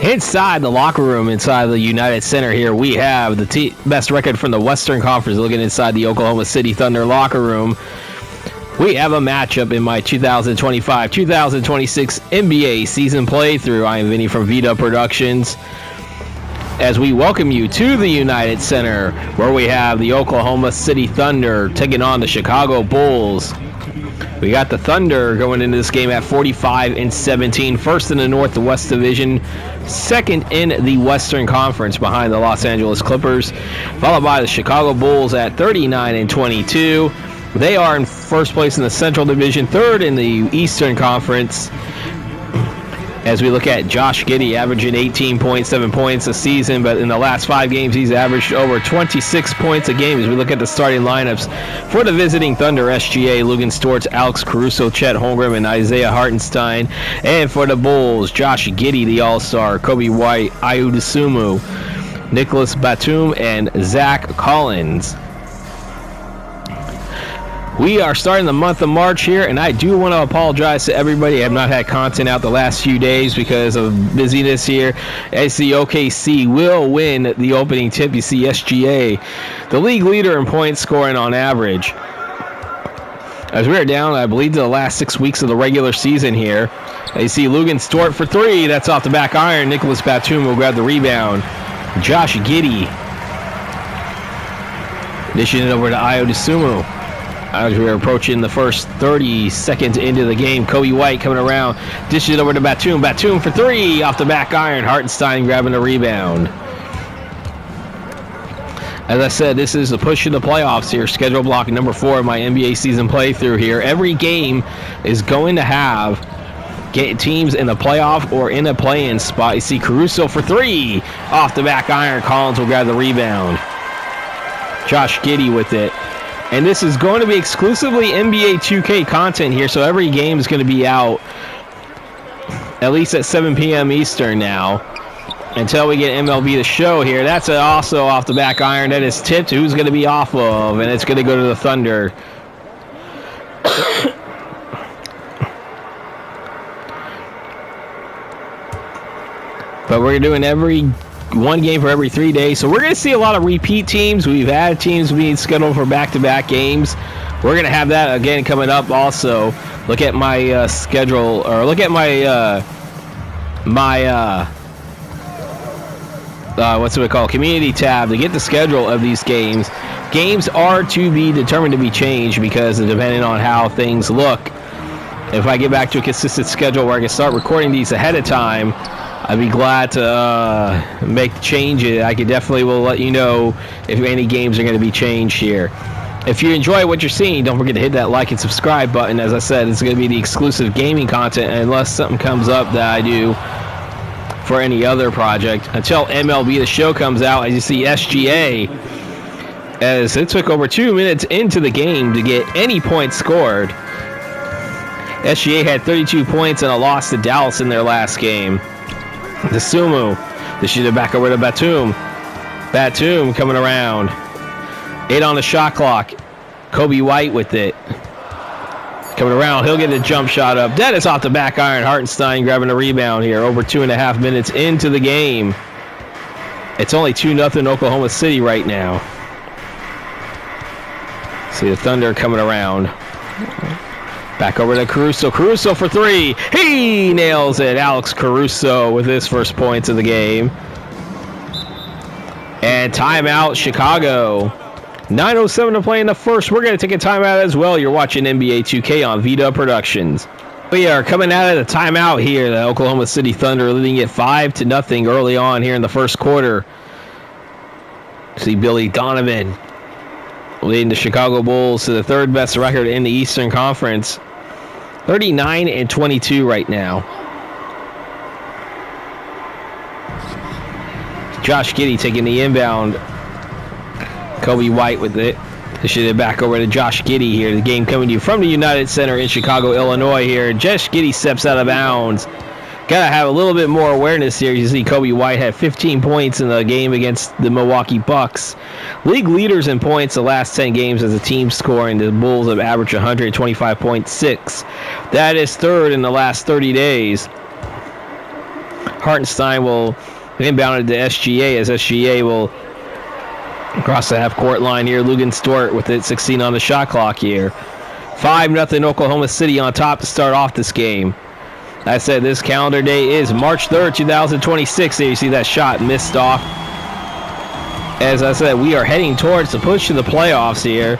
Inside the locker room, inside the United Center here, we have the best record from the Western Conference. Looking inside the Oklahoma City Thunder locker room, we have a matchup in my 2025-2026 NBA season playthrough. I am Vinny from Vita Productions, as we welcome you to the United Center, where we have the Oklahoma City Thunder taking on the Chicago Bulls. We got the Thunder going into this game at 45-17, first in the North to West Division, second in the Western Conference behind the Los Angeles Clippers, followed by the Chicago Bulls at 39-22. They are in first place in the Central Division, third in the Eastern Conference. As we look at Josh Giddey averaging 18.7 points a season, but in the last 5 games he's averaged over 26 points a game. As we look at the starting lineups for the visiting Thunder, SGA, Lugan Stortz, Alex Caruso, Chet Holmgren, and Isaiah Hartenstein. And for the Bulls, Josh Giddey, the All-Star, Kobe White, Ayo Dosunmu, Nicholas Batum, and Zach Collins. We are starting the month of March here, and I do want to apologize to everybody. I have not had content out the last few days because of busyness here. As the OKC will win the opening tip, you see SGA, the league leader in points scoring on average. As we are down, I believe, to the last 6 weeks of the regular season here. You see Lugan Stort for 3. That's off the back iron. Nicholas Batum will grab the rebound. Josh Giddey dishing it over to Ayo Dosunmu. As we're approaching the first 30 seconds into the game, Kobe White coming around, dishes it over to Batum. Batum for 3 off the back iron. Hartenstein grabbing the rebound. As I said, this is a push in the playoffs here. Schedule block number 4 of my NBA season playthrough here. Every game is going to have teams in the playoff or in a play-in spot. You see Caruso for 3 off the back iron. Collins will grab the rebound. Josh Giddey with it. And this is going to be exclusively NBA2K content here, so every game is going to be out at least at 7 p.m. Eastern now until we get MLB The Show here. That's also off the back iron. That is tipped. Who's going to be off of? And it's going to go to the Thunder. But we're doing one game for every 3 days. So we're going to see a lot of repeat teams. We've had teams being scheduled for back-to-back games. We're going to have that again coming up also. Look at my schedule, or look at my what's it called? Community tab to get the schedule of these games. Games are to be determined to be changed because depending on how things look. If I get back to a consistent schedule where I can start recording these ahead of time, I'd be glad to make the changes. I could definitely will let you know if any games are going to be changed here. If you enjoy what you're seeing, don't forget to hit that like and subscribe button. As I said, it's going to be the exclusive gaming content unless something comes up that I do for any other project. Until MLB The Show comes out, as you see SGA, as it took over 2 minutes into the game to get any points scored. SGA had 32 points and a loss to Dallas in their last game. Dosunmu, this should have back over to Batum. Batum coming around. 8 on the shot clock. Kobe White with it. Coming around, he'll get a jump shot up. That is off the back iron. Hartenstein grabbing a rebound here. Over 2.5 minutes into the game. It's only 2-0 Oklahoma City right now. See the Thunder coming around. Back over to Caruso. Caruso for 3. He nails it. Alex Caruso with his first points of the game. And timeout, Chicago. 9:07 to play in the first. We're going to take a timeout as well. You're watching NBA 2K on Vita Productions. We are coming out of the timeout here. The Oklahoma City Thunder leading it 5-0 early on here in the first quarter. See Billy Donovan leading the Chicago Bulls to the third best record in the Eastern Conference. 39-22 right now. Josh Giddey taking the inbound. Kobe White with it. This should have back over to Josh Giddey here. The game coming to you from the United Center in Chicago, Illinois here. Josh Giddey steps out of bounds. Got to have a little bit more awareness here. You see Kobe White had 15 points in the game against the Milwaukee Bucks. League leaders in points the last 10 games as a team scoring. The Bulls have averaged 125.6. That is third in the last 30 days. Hartenstein will inbound it to SGA as SGA will cross the half-court line here. Lugan-Stort with it, 16 on the shot clock here. 5-0 Oklahoma City on top to start off this game. I said this calendar day is March 3rd, 2026. There you see that shot missed off. As I said, we are heading towards the push to the playoffs here.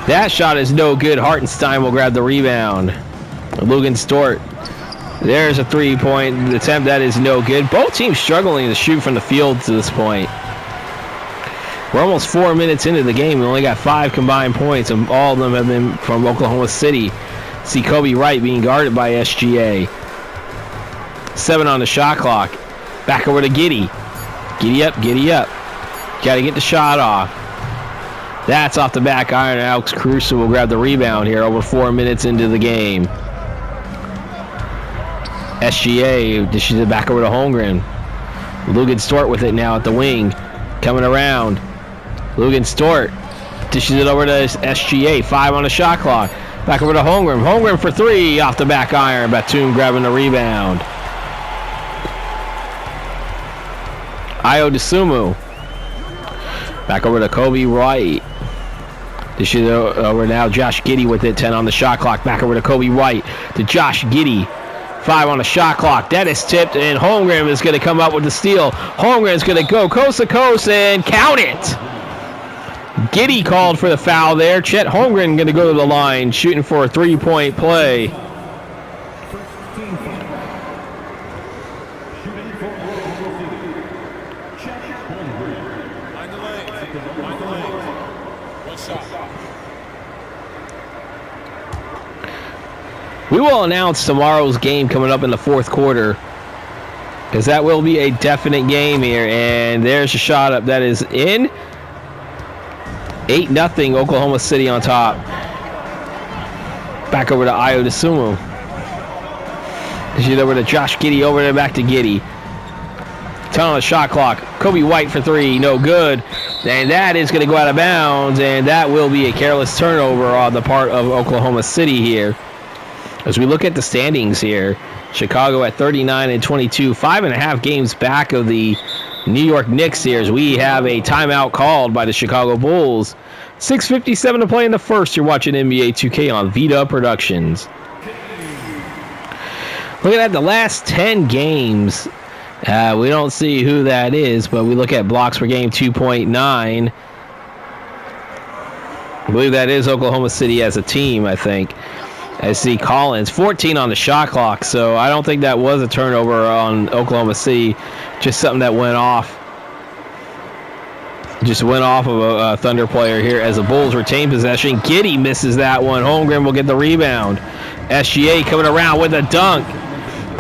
That shot is no good. Hartenstein will grab the rebound. Lugan-Stort. There's a three-point attempt. That is no good. Both teams struggling to shoot from the field to this point. We're almost 4 minutes into the game. We only got 5 combined points, and all of them have been from Oklahoma City. See Kobe Wright being guarded by SGA. 7 on the shot clock. Back over to Giddey. Giddy up, giddy up. Got to get the shot off. That's off the back iron. Alex Caruso will grab the rebound here over 4 minutes into the game. SGA dishes it back over to Holmgren. Lugan-Stort with it now at the wing. Coming around. Lugan-Stort dishes it over to SGA. 5 on the shot clock. Back over to Holmgren. Holmgren for 3 off the back iron. Batum grabbing the rebound. Ayo Dosunmu. Back over to Kobe Wright. This is over now. Josh Giddey with it. 10 on the shot clock. Back over to Kobe Wright. To Josh Giddey. 5 on the shot clock. That is tipped, and Holmgren is going to come up with the steal. Holmgren is going to go coast to coast and count it. Giddey called for the foul there. Chet Holmgren going to go to the line, shooting for a three-point play. We will announce tomorrow's game coming up in the fourth quarter, because that will be a definite game here. And there's a shot up that is in. 8-0 Oklahoma City on top. Back over to Ayo Dosunmu. Shoot over to Josh Giddey, over there back to Giddey. 10 on the shot clock. Kobe White for 3, no good. And that is going to go out of bounds, and that will be a careless turnover on the part of Oklahoma City here. As we look at the standings here, Chicago at 39-22, 5.5 games back of the New York Knicks here, as we have a timeout called by the Chicago Bulls. 6:57 to play in the first. You're watching NBA 2K on Vita Productions. Looking at the last 10 games, we don't see who that is, but we look at blocks per game, 2.9. I believe that is Oklahoma City as a team, I think. I see Collins, 14 on the shot clock, so I don't think that was a turnover on Oklahoma City. Just something that went off. Just went off of a Thunder player here as the Bulls retain possession. Giddey misses that one. Holmgren will get the rebound. SGA coming around with a dunk.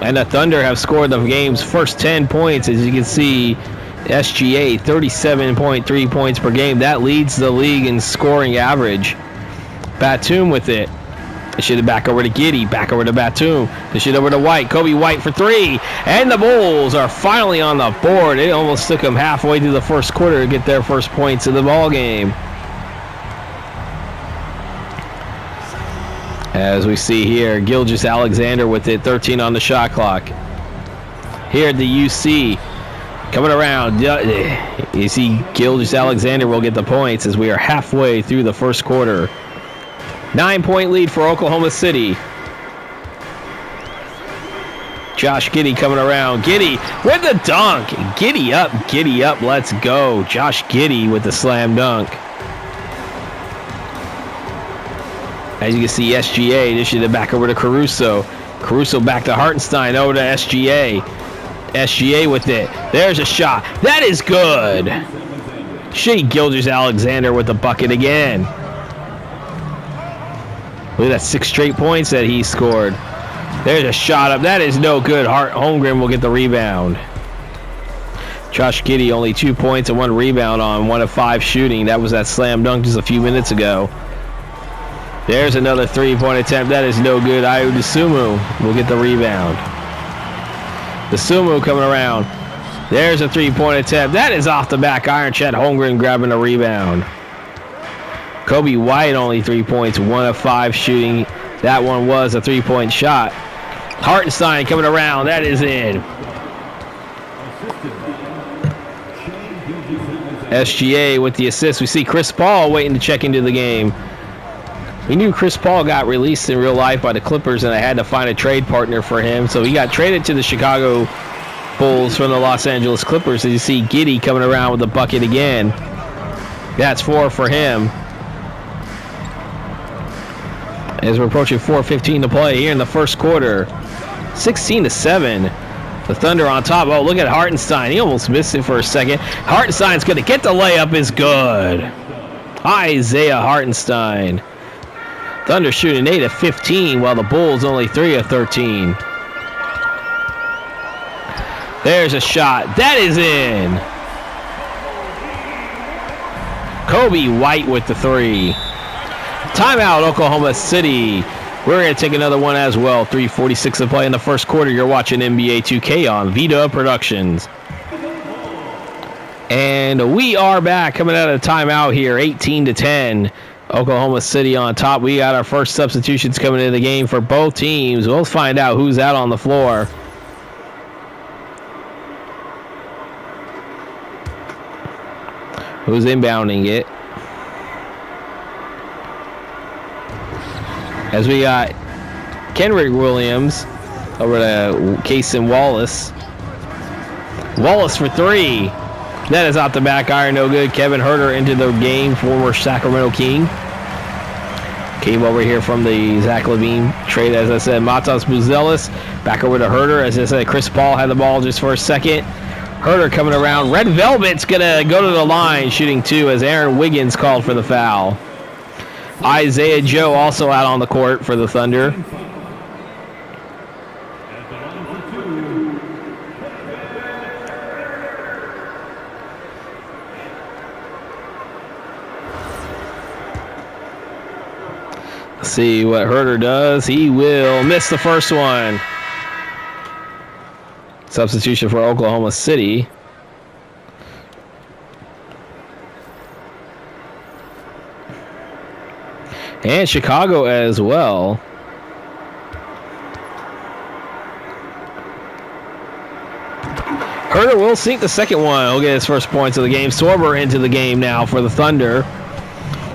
And the Thunder have scored the game's first 10 points. As you can see, SGA, 37.3 points per game. That leads the league in scoring average. Batum with it. They shoot it back over to Giddey, back over to Batum. They shoot over to White. Kobe White for 3. And the Bulls are finally on the board. It almost took them halfway through the first quarter to get their first points of the ball game. As we see here, Gilgeous-Alexander with it, 13 on the shot clock. Here at the UC, coming around. You see Gilgeous-Alexander will get the points as we are halfway through the first quarter. 9-point lead for Oklahoma City. Josh Giddey coming around. Giddey with the dunk. Giddey up, let's go. Josh Giddey with the slam dunk. As you can see, SGA dishes it back over to Caruso. Caruso back to Hartenstein, over to SGA. SGA with it. There's a shot. That is good. Shea Gilgeous-Alexander with the bucket again. Look at that, 6 straight points that he scored. There's a shot up. That is no good. Holmgren will get the rebound. Josh Giddey only 2 points and 1 rebound on 1 of 5 shooting. That was that slam dunk just a few minutes ago. There's another 3-point attempt. That is no good. Ayo Dosunmu will get the rebound. Dosunmu coming around. There's a 3-point attempt. That is off the back iron. Chet Holmgren grabbing the rebound. Kobe White only 3 points, 1 of 5 shooting. That one was a 3-point shot. Hartenstein coming around. That is in. SGA with the assist. We see Chris Paul waiting to check into the game. We knew Chris Paul got released in real life by the Clippers, and I had to find a trade partner for him. So he got traded to the Chicago Bulls from the Los Angeles Clippers. As you see Giddey coming around with a bucket again. That's 4 for him. As we're approaching 4:15 to play here in the first quarter. 16-7. The Thunder on top. Oh, look at Hartenstein. He almost missed it for a second. Hartenstein's going to get the layup. Is good. Isaiah Hartenstein. Thunder shooting 8 of 15, while the Bulls only 3 of 13. There's a shot. That is in. Kobe White with the 3. Timeout, Oklahoma City. We're going to take another one as well. 3:46 to play in the first quarter. You're watching NBA 2K on Vita Productions. And we are back coming out of timeout here. 18-10. Oklahoma City on top. We got our first substitutions coming into the game for both teams. We'll find out who's out on the floor. Who's inbounding it. As we got Kenrich Williams over to Cason Wallace. Wallace for 3. That is out the back iron, no good. Kevin Huerter into the game, former Sacramento King. Came over here from the Zach LaVine trade, as I said. Matas Buzelis back over to Huerter. As I said, Chris Paul had the ball just for a second. Huerter coming around. Red Velvet's going to go to the line, shooting 2 as Aaron Wiggins called for the foul. Isaiah Joe also out on the court for the Thunder. Let's see what Huerter does. He will miss the first one. Substitution for Oklahoma City. And Chicago as well. Huerter will sink the second one. He'll get his first points of the game. Sorber into the game now for the Thunder.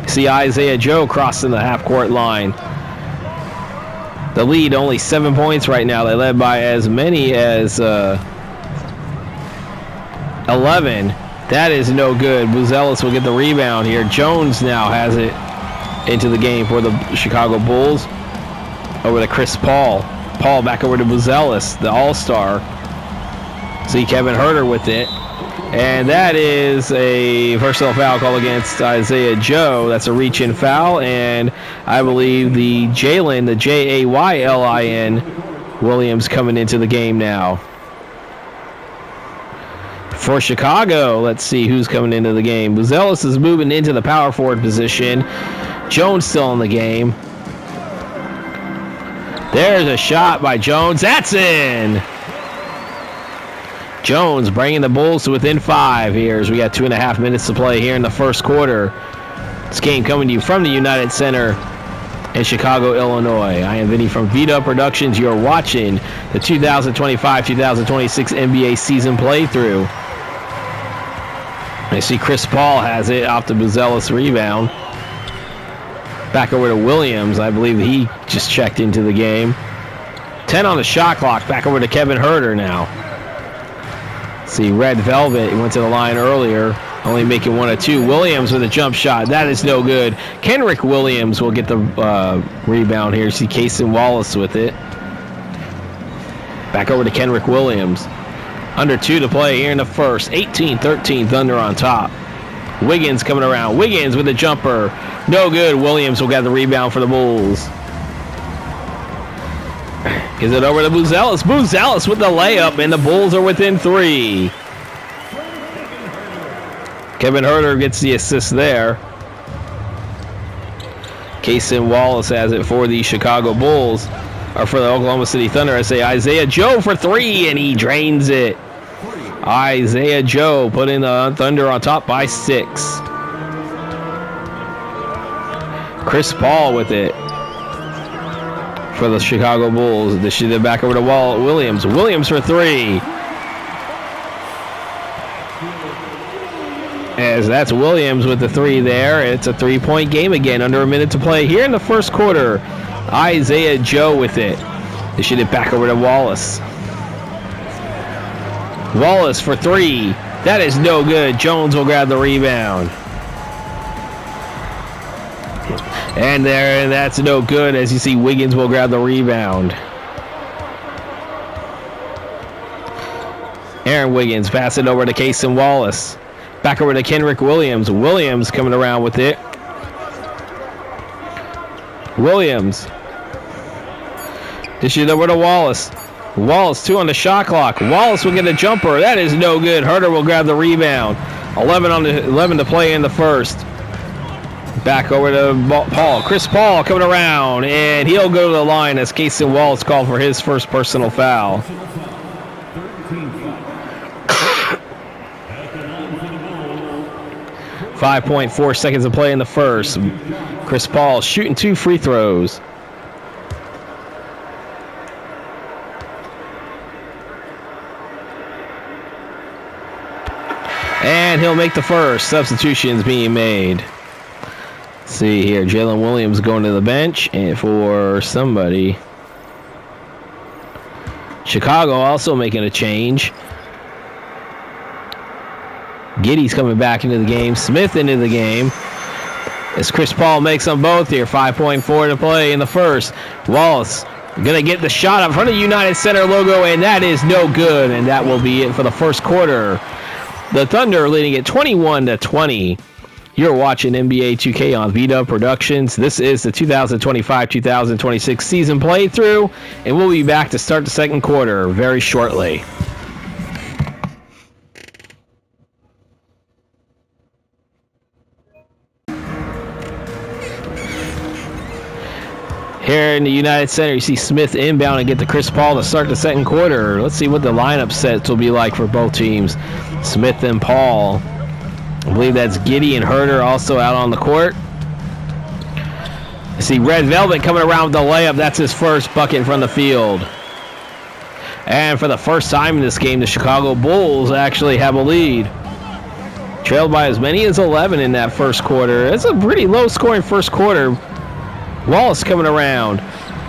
See Isaiah Joe crossing the half-court line. The lead only 7 points right now. They led by as many as 11. That is no good. Buzelis will get the rebound here. Jones now has it into the game for the Chicago Bulls. Over to Chris Paul. Paul back over to Buzelis, the all-star. See Kevin Huerter with it. And that is a personal foul call against Isaiah Joe. That's a reach-in foul. And I believe the Jaylin, the Jaylin Williams coming into the game now. For Chicago, let's see who's coming into the game. Buzelis is moving into the power forward position. Jones still in the game. There's a shot by Jones. That's in. Jones bringing the Bulls to within 5 here as we got 2.5 minutes to play here in the first quarter. This game coming to you from the United Center in Chicago, Illinois. I am Vinny from Vita Productions. You're watching the 2025-2026 NBA season playthrough. I see Chris Paul has it off the Buzelis rebound. Back over to Williams. I believe he just checked into the game. 10 on the shot clock. Back over to Kevin Huerter now. See, Red Velvet went to the line earlier, only making 1 of 2. Williams with a jump shot. That is no good. Kenrich Williams will get the rebound here. See Cason Wallace with it. Back over to Kenrich Williams. Under 2 to play here in the first. 18-13, Thunder on top. Wiggins coming around. Wiggins with a jumper. No good. Williams will get the rebound for the Bulls. Gives it over to Buzelis. Buzelis with the layup, and the Bulls are within 3. Kevin Huerter gets the assist there. Cason Wallace has it for the Chicago Bulls, or for the Oklahoma City Thunder. I say Isaiah Joe for 3, and he drains it. Isaiah Joe putting the Thunder on top by 6. Chris Paul with it for the Chicago Bulls. They should have back over to Williams. Williams for 3. As that's Williams with the three there. It's a three-point game again. Under a minute to play here in the first quarter. Isaiah Joe with it. They should it back over to Wallace. Wallace for three. That is no good. Jones will grab the rebound. And that's no good, as you see Wiggins will grab the rebound. Aaron Wiggins pass it over to Kason Wallace. Back over to Kenrick Williams. Williams coming around with it. Williams. Dish it over to Wallace. Wallace, 2 on the shot clock. Wallace will get a jumper. That is no good. Herter will grab the rebound. 11 to play in the first. Back over to Paul. Chris Paul coming around, and he'll go to the line as Kason Wallace called for his first personal foul. 5.4 seconds to play in the first. Chris Paul shooting 2 free throws. And he'll make the first. Substitutions being made. Let's see here. Jalen Williams going to the bench and for somebody. Chicago also making a change. Giddey's coming back into the game. Smith into the game. As Chris Paul makes them both here. 5.4 to play in the first. Wallace going to get the shot up front of the United Center logo, and that is no good. And that will be it for the first quarter. The Thunder leading at 21-20. You're watching NBA 2K on V-Dub Productions. This is the 2025-2026 season playthrough, and we'll be back to start the second quarter very shortly. Here in the United Center, you see Smith inbound and get to Chris Paul to start the second quarter. Let's see what the lineup sets will be like for both teams. Smith and Paul. I believe that's Giddey and Herter also out on the court. I see Red Velvet coming around with the layup. That's his first bucket from the field. And for the first time in this game, the Chicago Bulls actually have a lead. Trailed by as many as 11 in that first quarter. It's a pretty low-scoring first quarter. Wallace coming around.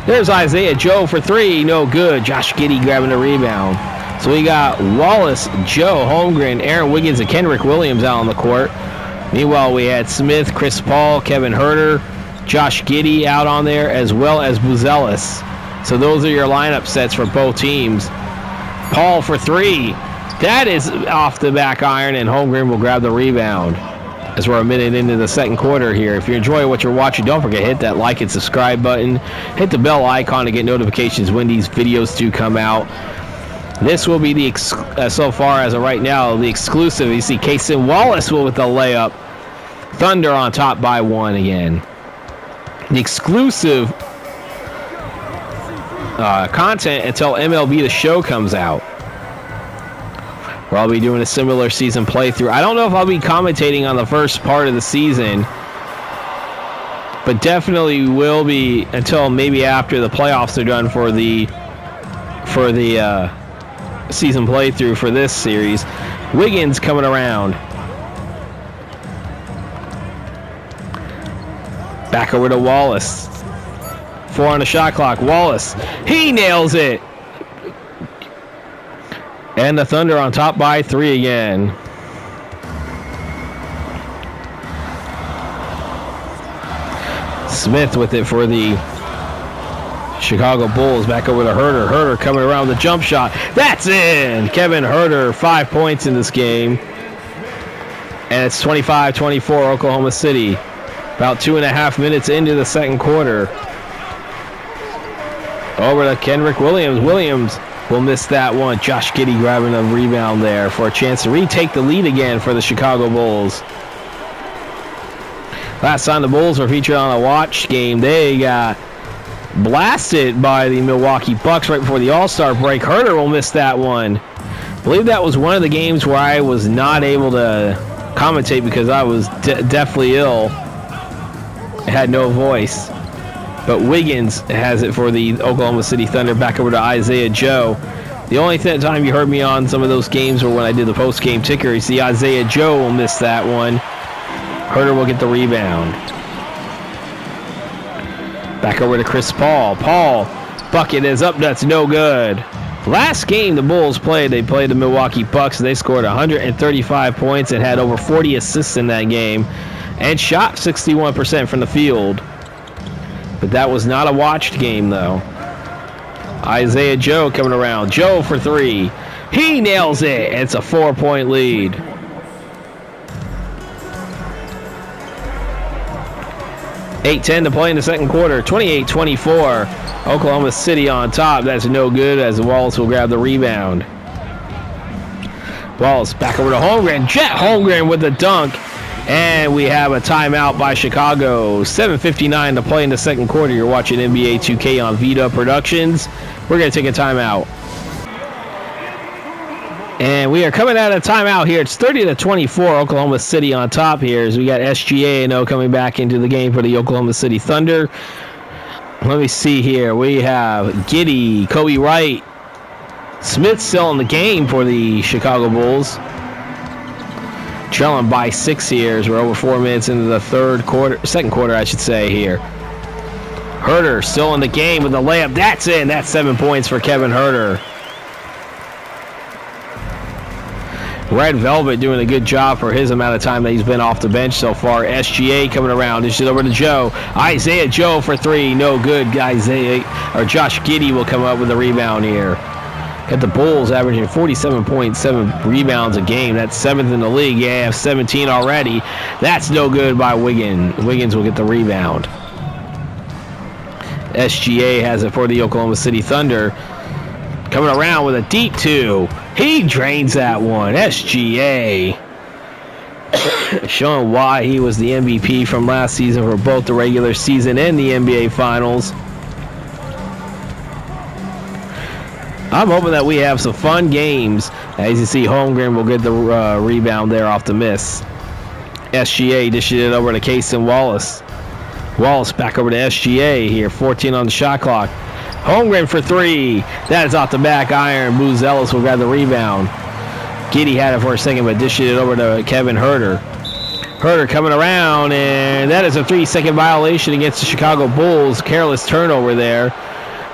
There's Isaiah Joe for three. No good. Josh Giddey grabbing the rebound. So we got Wallace, Joe, Holmgren, Aaron Wiggins, and Kenrick Williams out on the court. Meanwhile, we had Smith, Chris Paul, Kevin Herter, Josh Giddey out on there, as well as Buzelis. So those are your lineup sets for both teams. Paul for three. That is off the back iron, and Holmgren will grab the rebound. As we're a minute into the second quarter here. If you enjoy what you're watching, don't forget to hit that like and subscribe button. Hit the bell icon to get notifications when these videos do come out. This will be the, so far as of right now, the exclusive. You see Kason Wallace with the layup. Thunder on top by 1 again. The exclusive content until MLB The Show comes out. Where I'll be doing a similar season playthrough. I don't know if I'll be commentating on the first part of the season, but definitely will be until maybe after the playoffs are done for the season playthrough for this series. Wiggins coming around. Back over to Wallace. 4 on the shot clock. Wallace, he nails it. And the Thunder on top by 3 again. Smith with it for the Chicago Bulls. Back over to Herter. Herter coming around with the jump shot. That's in! Kevin Herter, 5 points in this game. And it's 25-24 Oklahoma City. About 2.5 minutes into the second quarter. Over to Kenrick Williams. Williams will miss that one. Josh Giddey grabbing a rebound there for a chance to retake the lead again for the Chicago Bulls. Last time the Bulls were featured on a watch game, they got blasted by the Milwaukee Bucks right before the All-Star break. Herter will miss that one. I believe that was one of the games where I was not able to commentate because I was deathly ill. I had no voice. But Wiggins has it for the Oklahoma City Thunder. Back over to Isaiah Joe. The only time you heard me on some of those games were when I did the post-game ticker. You see Isaiah Joe will miss that one. Herter will get the rebound. Back over to Chris Paul. Paul, bucket is up. That's no good. Last game the Bulls played, they played the Milwaukee Bucks. They scored 135 points and had over 40 assists in that game and shot 61% from the field. But that was not a watched game, though. Isaiah Joe coming around. Joe for three. He nails it. It's a 4-point lead. .8:10 to play in the second quarter. 28-24. Oklahoma City on top. That's no good as Wallace will grab the rebound. Wallace back over to Holmgren. Jet Holmgren with the dunk. And we have a timeout by Chicago. 7:59 to play in the second quarter. You're watching NBA 2K on Vita Productions. We're going to take a timeout. And we are coming out of timeout here. It's 30-24. Oklahoma City on top here as we got SGA coming back into the game for the Oklahoma City Thunder. Let me see here. We have Giddey, Kobe Wright, Smith still in the game for the Chicago Bulls. Trailing by 6 here as we're over 4 minutes into the second quarter, I should say here. Herter still in the game with the layup. That's in. That's 7 points for Kevin Herter. Red Velvet doing a good job for his amount of time that he's been off the bench so far. SGA coming around. This is over to Joe. Isaiah Joe for three. No good. Josh Giddey will come up with the rebound here. Got the Bulls averaging 47.7 rebounds a game. That's 7th in the league. Yeah, 17 already. That's no good by Wiggins. Wiggins will get the rebound. SGA has it for the Oklahoma City Thunder. Coming around with a deep two. He drains that one. SGA. Showing why he was the MVP from last season for both the regular season and the NBA Finals. I'm hoping that we have some fun games. As you see, Holmgren will get the rebound there off the miss. SGA dishes it over to Cason Wallace. Wallace back over to SGA here. 14 on the shot clock. Holmgren for three. That is off the back iron. Booz Ellis will grab the rebound. Giddey had it for a second, but dished it over to Kevin Herter. Herter coming around, and that is a 3-second violation against the Chicago Bulls. Careless turnover there.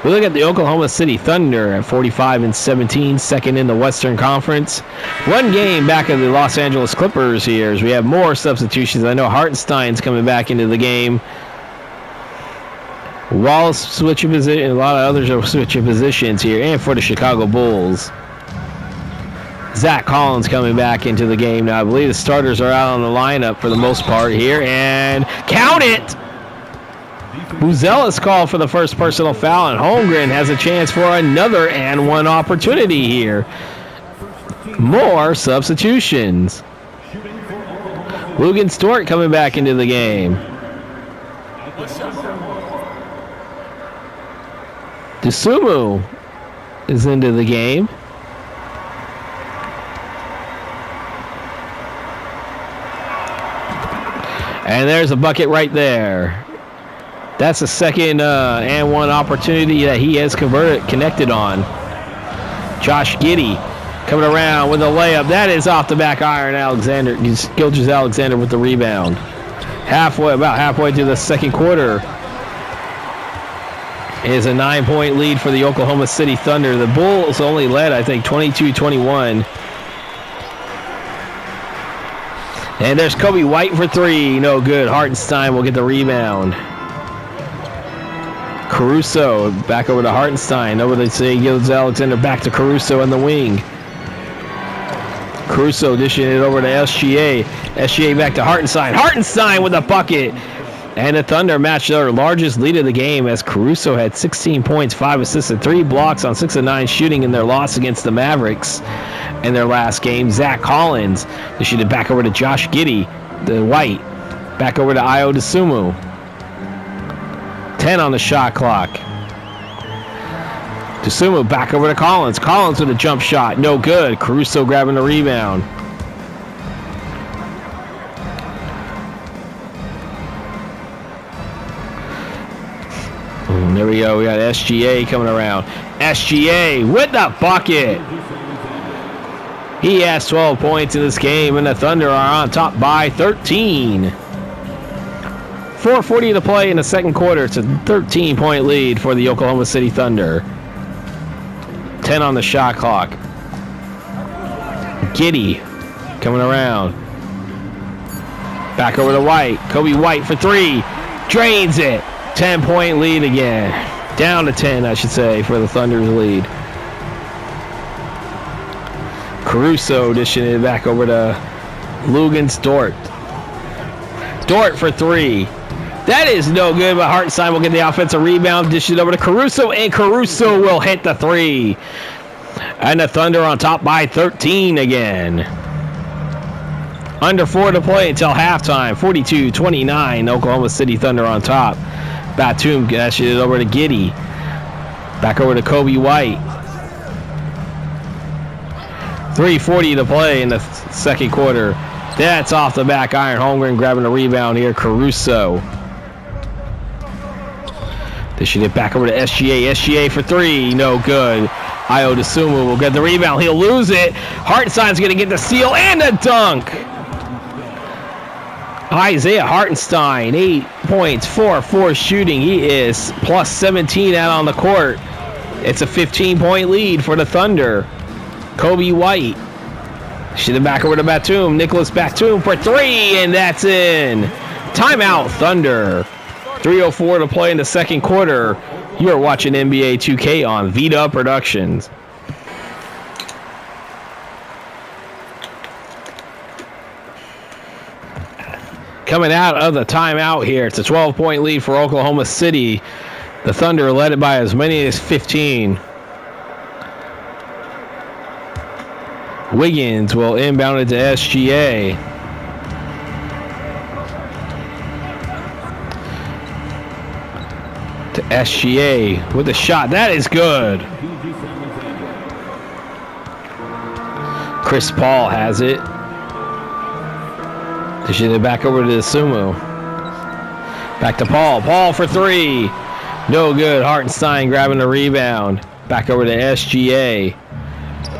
We look at the Oklahoma City Thunder at 45-17, second in the Western Conference. One game back of the Los Angeles Clippers here as we have more substitutions. I know Hartenstein's coming back into the game. Wallace switching position, a lot of others are switching positions here, and for the Chicago Bulls. Zach Collins coming back into the game now. I believe the starters are out on the lineup for the most part here, and count it! Booz Ellis called for the first personal foul, and Holmgren has a chance for another and one opportunity here. More substitutions. Lugan Stewart coming back into the game. Dosunmu is into the game. And there's a bucket right there. That's the second and one opportunity that he has connected on. Josh Giddey coming around with a layup. That is off the back iron. Gilgeous-Alexander with the rebound. About halfway through the second quarter. Is a 9-point lead for the Oklahoma City Thunder. The Bulls only led, I think, 22-21. And there's Kobe White for three. No good. Hartenstein will get the rebound. Caruso back over to Hartenstein. Over to Gilgeous-Alexander. Back to Caruso in the wing. Caruso dishing it over to SGA. SGA back to Hartenstein. Hartenstein with a bucket. And the Thunder matched their largest lead of the game as Caruso had 16 points, 5 assists, and 3 blocks on 6 of 9 shooting in their loss against the Mavericks in their last game. Zach Collins issued it back over to Josh Giddey, the White, back over to Ayo Dosunmu. 10 on the shot clock. Dosunmu back over to Collins. Collins with a jump shot, no good. Caruso grabbing the rebound. There we go. We got SGA coming around. SGA with the bucket. He has 12 points in this game, and the Thunder are on top by 13. 4:40 to play in the second quarter. It's a 13-point lead for the Oklahoma City Thunder. 10 on the shot clock. Giddey coming around. Back over to White. Kobe White for three. Drains it. 10-point lead again. Down to 10, I should say, for the Thunder's lead. Caruso dishing it back over to Lugans Dort. Dort for three. That is no good, but Hartenstein will get the offensive rebound, dish it over to Caruso, and Caruso will hit the three. And the Thunder on top by 13 again. Under 4 to play until halftime. 42-29, Oklahoma City Thunder on top. Batum dashes it over to Giddey. Back over to Kobe White. 3:40 to play in the second quarter. That's off the back iron. Holmgren grabbing the rebound here. Caruso. They should get back over to SGA. SGA for three. No good. Ayo Dosunmu will get the rebound. He'll lose it. Hartenstein's going to get the steal and a dunk. Isaiah Hartenstein, 8 points, 4-4 shooting. He is plus 17 out on the court. It's a 15-point lead for the Thunder. Kobe White. Should have back over to Batum. Nicholas Batum for three, and that's in. Timeout, Thunder. 3:04 to play in the second quarter. You are watching NBA 2K on Vita Productions. Coming out of the timeout here, it's a 12-point lead for Oklahoma City. The Thunder led it by as many as 15. Wiggins will inbound it to SGA. To SGA with a shot. That is good. Chris Paul has it. They should have back over to Sumo. Back to Paul. Paul for three. No good. Hartenstein grabbing the rebound. Back over to SGA.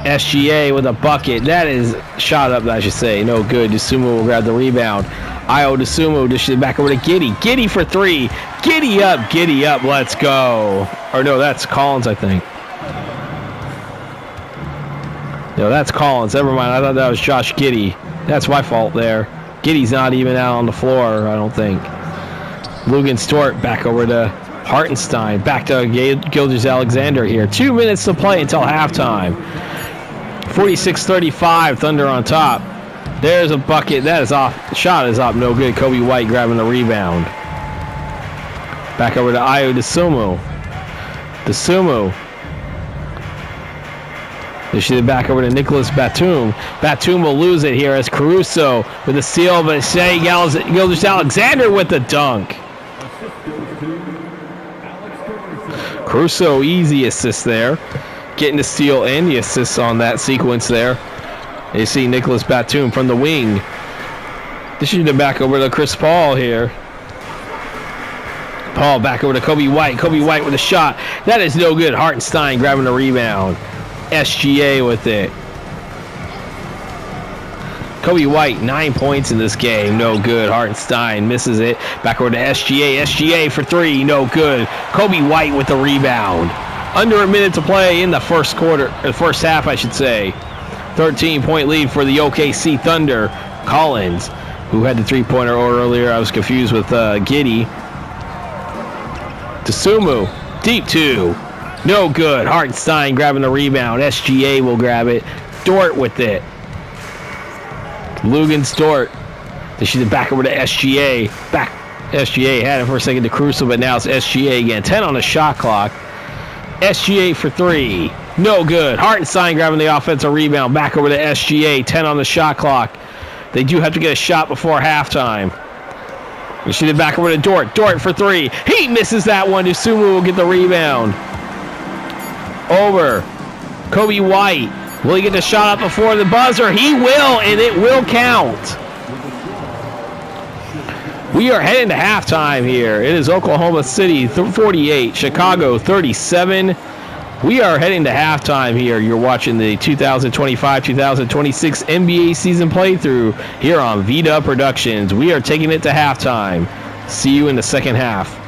SGA with a bucket. That is shot up, I should say. No good. Dosunmu will grab the rebound. Ayo Dosunmu dishes back over to Giddey. Giddey for three. Giddy up. Let's go. Or no, that's Collins, I think. No, that's Collins. Never mind. I thought that was Josh Giddey. That's my fault there. Giddey's not even out on the floor, I don't think. Lugans Dort back over to Hartenstein. Back to Gilgeous-Alexander here. 2 minutes to play until halftime. 46-35, Thunder on top. There's a bucket. That is off. Shot is up. No good. Kobe White grabbing the rebound. Back over to Ayo Dosunmu. They should have back over to Nicholas Batum. Batum will lose it here as Caruso with a steal, but Shai Gilgeous-Alexander with the dunk. Caruso, easy assist there. Getting the steal and the assists on that sequence there. You see Nicholas Batum from the wing. This should have back over to Chris Paul here. Paul back over to Kobe White. Kobe White with a shot. That is no good. Hartenstein grabbing the rebound. SGA with it. Kobe White, 9 points in this game. No good. Hartenstein misses it. Back over to SGA. SGA for three. No good. Kobe White with the rebound. Under a minute to play in the first quarter, or first half, I should say. 13-point lead for the OKC Thunder. Collins, who had the three-pointer earlier. I was confused with Giddey. Dosunmu, deep two. No good. Hartenstein grabbing the rebound. SGA will grab it. Dort with it. Lugans Dort. They should have back over to SGA. SGA had it for a second to Caruso, but now it's SGA again. 10 on the shot clock. SGA for three. No good. Hartenstein grabbing the offensive rebound. Back over to SGA. 10 on the shot clock. They do have to get a shot before halftime. We should have back over to Dort. Dort for three. He misses that one. Dosunmu will get the rebound. Over. Kobe White. Will he get the shot up before the buzzer? He will, and it will count. We are heading to halftime here. It is Oklahoma City 48, Chicago 37. We are heading to halftime here. You're watching the 2025-2026 NBA season playthrough here on V-Dub Productions. We are taking it to halftime. See you in the second half.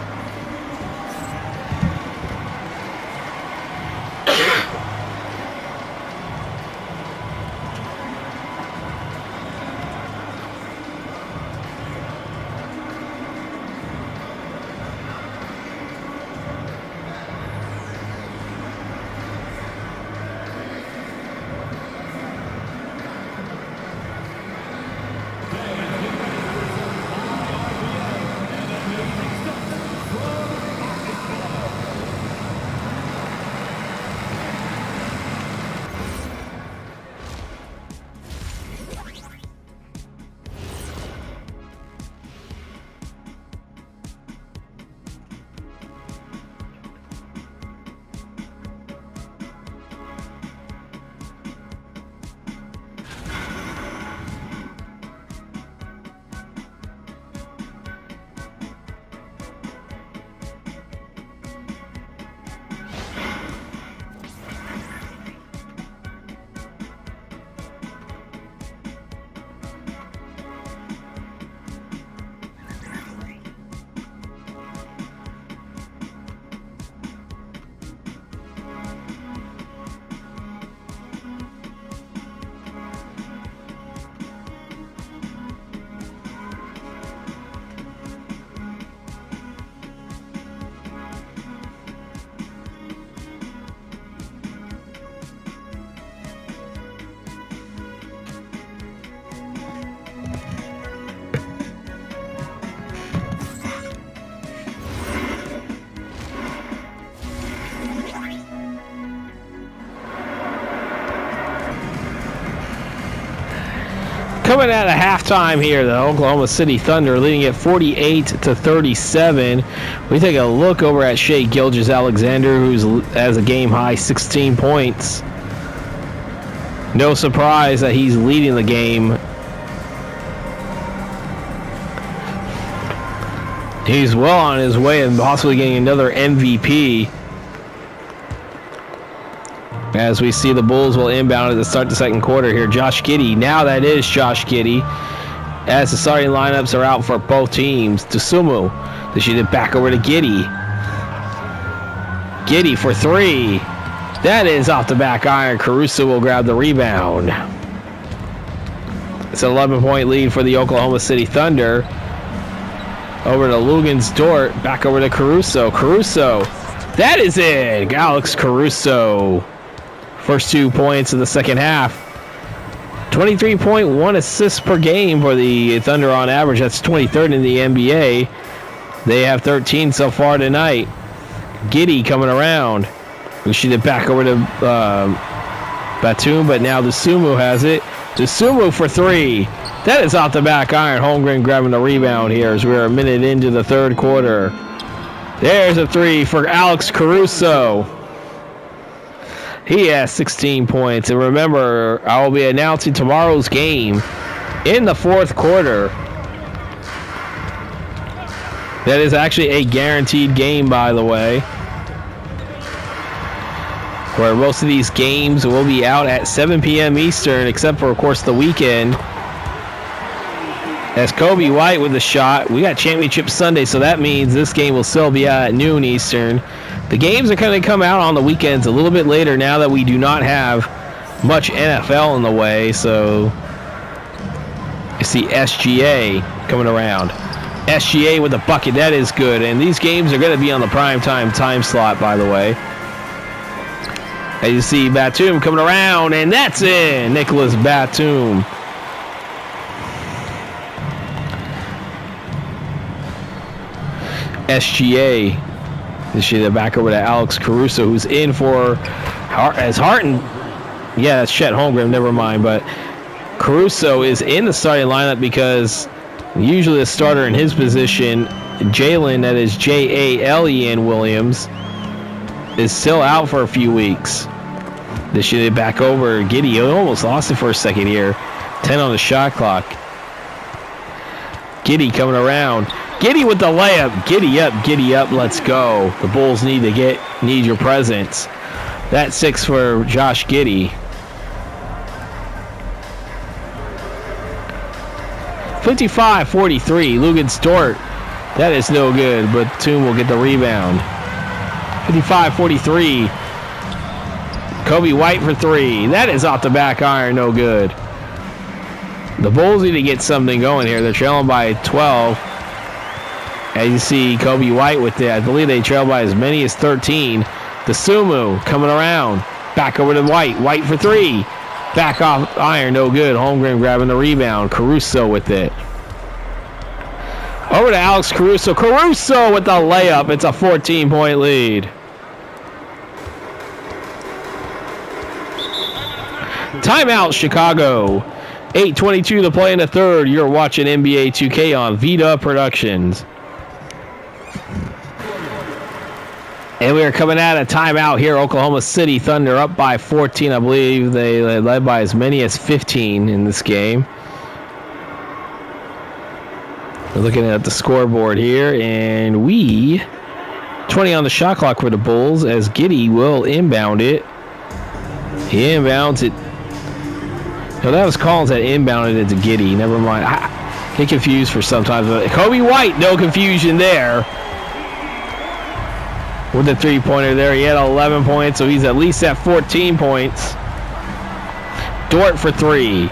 Coming out of halftime here, the Oklahoma City Thunder leading at 48-37. We take a look over at Shai Gilgeous-Alexander, who has a game-high 16 points. No surprise that he's leading the game. He's well on his way and possibly getting another MVP. As we see the Bulls will inbound at the start of the second quarter here. Josh Giddey. Now that is Josh Giddey. As the starting lineups are out for both teams. Dosunmu. They shoot it back over to Giddey. Giddey for three. That is off the back iron. Caruso will grab the rebound. It's an 11-point lead for the Oklahoma City Thunder. Over to Lugens Dort. Back over to Caruso. Caruso. That is it. Alex Caruso. First 2 points of the second half. 23.1 assists per game for the Thunder on average. That's 23rd in the NBA. They have 13 so far tonight. Giddey coming around. We shoot it back over to Batum, but now Dosunmu has it. Dosunmu for three. That is off the back iron. Holmgren grabbing the rebound here as we're a minute into the third quarter. There's a three for Alex Caruso. He has 16 points. And remember, I will be announcing tomorrow's game in the fourth quarter. That is actually a guaranteed game, by the way. Where most of these games will be out at 7 p.m. Eastern, except for, of course, the weekend. As Kobe White with the shot. We got Championship Sunday, so that means this game will still be out at noon Eastern. The games are going to come out on the weekends a little bit later now that we do not have much NFL in the way. So you see SGA coming around. SGA with the bucket. That is good. And these games are going to be on the primetime time slot, by the way. As you see Batum coming around, and that's in. Nicholas Batum. SGA. They shoot it back over to Alex Caruso, who's in for as Harton. Yeah, that's Chet Holmgren. Never mind. But Caruso is in the starting lineup because usually the starter in his position, Jalen, that is J-A-L-E-N Williams, is still out for a few weeks. They shoot it back over. Giddey almost lost it for a second here. 10 on the shot clock. Giddy coming around. Giddy with the layup. Giddy up, let's go. The Bulls need your presence. That's 6 for Josh Giddy. 55-43, Lugens Dort. That is no good, but Toom will get the rebound. 55-43. Kobe White for 3. That is off the back iron, no good. The Bulls need to get something going here. They're trailing by 12. As you see, Kobe White with it. I believe they trail by as many as 13. DeSumo coming around. Back over to White. White for 3. Back off iron, no good. Holmgren grabbing the rebound. Caruso with it. Over to Alex Caruso. Caruso with the layup. It's a 14-point lead. Timeout, Chicago. 8:22 to play in the third. You're watching NBA 2K on Vita Productions. And we are coming out of timeout here. Oklahoma City Thunder up by 14. I believe they led by as many as 15 in this game. We're looking at the scoreboard here, and 20 on the shot clock for the Bulls as Giddy will inbound it. He inbounds it. No, that was Collins that inbounded it to Giddy. Never mind. I get confused for sometimes. But Kobe White, no confusion there. With the three-pointer there, he had 11 points, so he's at least at 14 points. Dort for 3.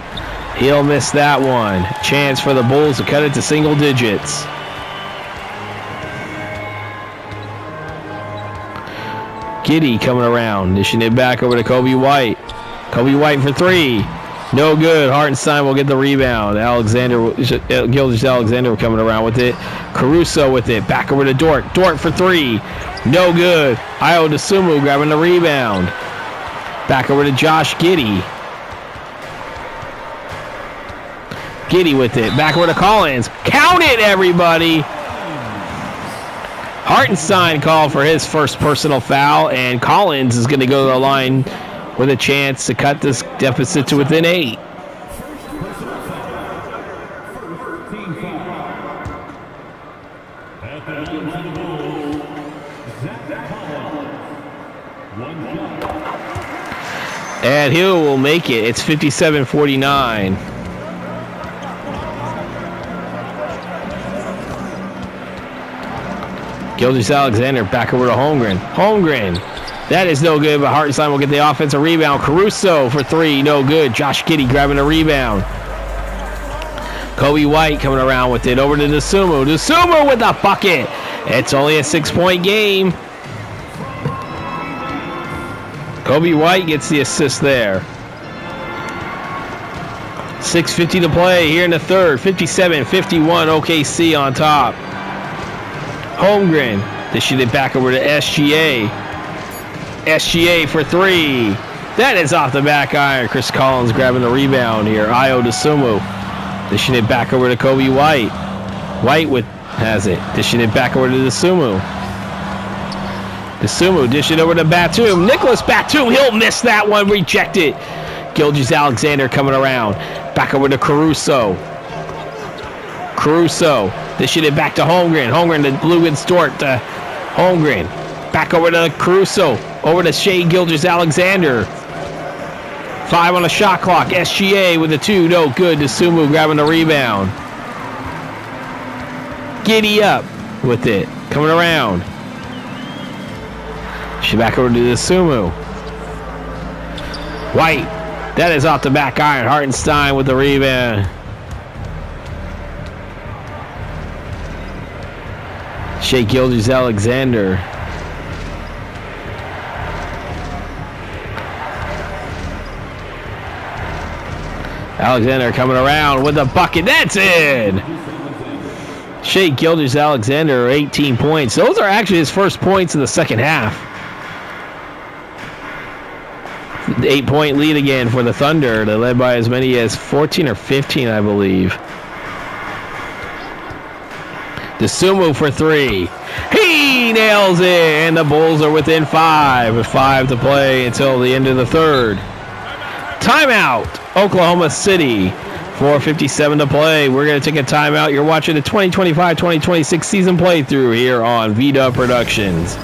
He'll miss that one. Chance for the Bulls to cut it to single digits. Giddy coming around, dishing it back over to Kobe White. Kobe White for 3. No good. Hartenstein will get the rebound. Gilgeous-Alexander coming around with it. Caruso with it. Back over to Dort. Dort for 3. No good. Ayo DeSumo grabbing the rebound. Back over to Josh Giddy. Giddy with it. Back over to Collins. Count it, everybody. Hartenstein called for his first personal foul, and Collins is going to go to the line with a chance to cut this deficit to within 8. And Hill will make it. It's 57-49. Gilgeous-Alexander back over to Holmgren. Holmgren. That is no good, but Hartenstein will get the offensive rebound. Caruso for 3. No good. Josh Giddy grabbing a rebound. Kobe White coming around with it. Over to DeSumo. DeSumo with the bucket. It's only a 6-point game. Kobe White gets the assist there. 6:50 to play here in the third. 57-51, OKC on top. Holmgren dishing it back over to SGA. SGA for 3. That is off the back iron. Chris Collins grabbing the rebound here. Ayo DeSumo dishing it back over to Kobe White. White has it. Dishing it back over to DeSumo. DeSumo dish it over to Batum. Nicholas Batum, he'll miss that one. Reject it. Gilgeous-Alexander coming around. Back over to Caruso. Caruso dishing it back to Holmgren. Holmgren to Lugens Dort to Holmgren. Back over to Caruso. Over to Shai Gilgeous-Alexander. 5 on the shot clock. SGA with a 2. No good. DeSumo grabbing the rebound. Giddy up with it. Coming around. She back over to DeSumo. White. That is off the back iron. Hartenstein with the rebound. Shai Gilgeous-Alexander. Alexander coming around with a bucket. That's in. Shai Gilgeous-Alexander, 18 points. Those are actually his first points in the second half. 8-point lead again for the Thunder. They led by as many as 14 or 15, I believe. DeSumo for 3. He nails it, and the Bulls are within 5 with 5 to play until the end of the third. Timeout, Oklahoma City. 4:57 to play. We're going to take a timeout. You're watching the 2025-2026 season playthrough here on V-Dub Productions.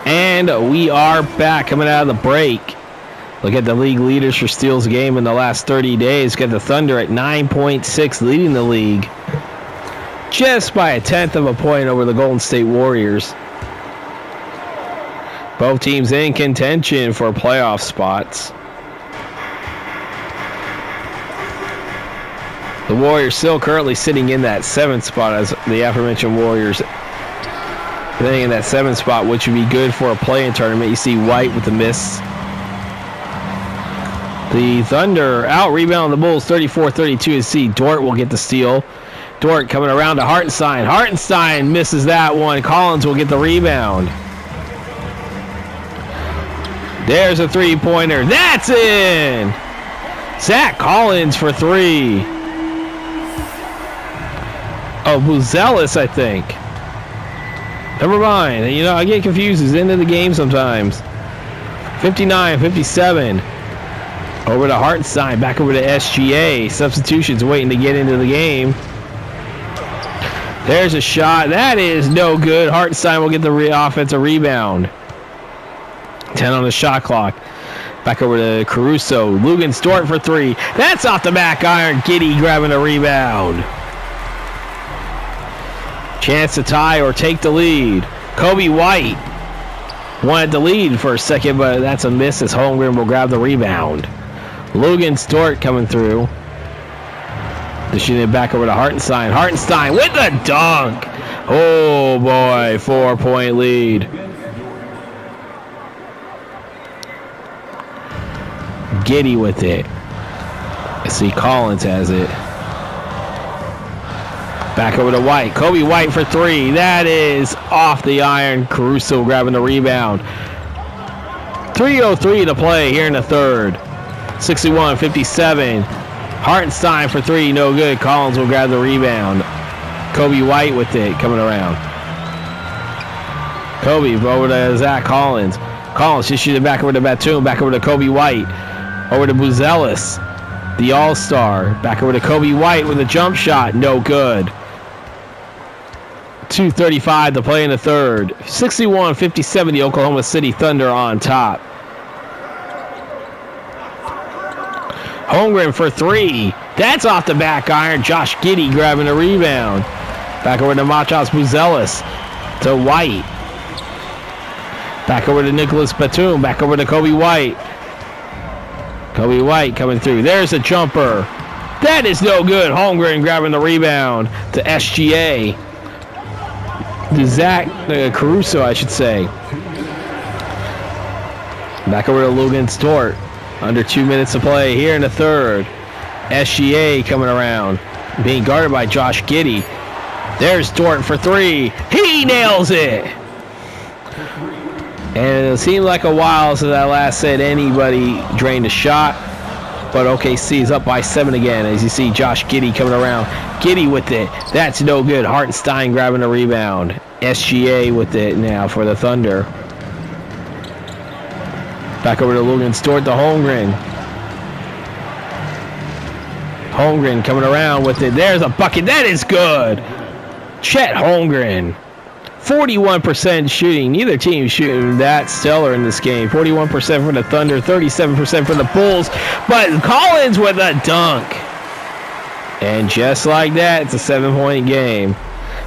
And we are back coming out of the break. Look at the league leaders for steals a game in the last 30 days. Got the Thunder at 9.6, leading the league just by 1/10 of a point over the Golden State Warriors. Both teams in contention for playoff spots. The Warriors still currently sitting in that 7th spot, as the aforementioned Warriors sitting in that 7th spot, which would be good for a play-in tournament. You see White with the miss. The Thunder out-rebound the Bulls 34-32. You see Dort will get the steal. Dort coming around to Hartenstein. Hartenstein misses that one. Collins will get the rebound. There's a three-pointer. That's in! Zach Collins for 3. Oh, Buzelis, I think. Never mind. You know, I get confused. He's into the game sometimes. 59-57. Over to Hartenstein. Back over to SGA. Substitutions waiting to get into the game. There's a shot. That is no good. Hartenstein will get the offensive rebound. 10 on the shot clock. Back over to Caruso. Lugan Stort for 3. That's off the back iron. Giddey grabbing a rebound. Chance to tie or take the lead. Kobe White wanted the lead for a second, but that's a miss as Holmgren will grab the rebound. Lugan Stort coming through. Dishing it back over to Hartenstein. Hartenstein with the dunk. Oh boy, 4-point lead. Giddey with it. I see Collins has it. Back over to White. Kobe White for 3. That is off the iron. Caruso grabbing the rebound. 3:03 to play here in the third. 61-57. Hartenstein for 3. No good. Collins will grab the rebound. Kobe White with it coming around. Kobe over to Zach Collins. Collins just shooting back over to Batum. Back over to Kobe White. Over to Buzelis, the all-star. Back over to Kobe White with a jump shot. No good. 2:35 to play in the third. 61-57, the Oklahoma City Thunder on top. Holmgren for 3. That's off the back iron. Josh Giddey grabbing a rebound. Back over to Machas Buzelis. To White. Back over to Nicholas Batum. Back over to Kobe White. Kobe White coming through. There's a jumper. That is no good. Holmgren grabbing the rebound to SGA. To Zach Caruso, I should say. Back over to Lugan Stort. Under 2 minutes to play here in the third. SGA coming around. Being guarded by Josh Giddey. There's Dort for 3. He nails it. And it seemed like a while since I last said anybody drained a shot. But OKC is up by 7 again. As you see Josh Giddey coming around. Giddey with it. That's no good. Hartenstein grabbing a rebound. SGA with it now for the Thunder. Back over to Lugan Stort to Holmgren. Holmgren coming around with it. There's a bucket. That is good. Chet Holmgren. 41% shooting. Neither team shooting that stellar in this game. 41% for the Thunder, 37% for the Bulls. But Collins with a dunk. And just like that, it's a 7-point game.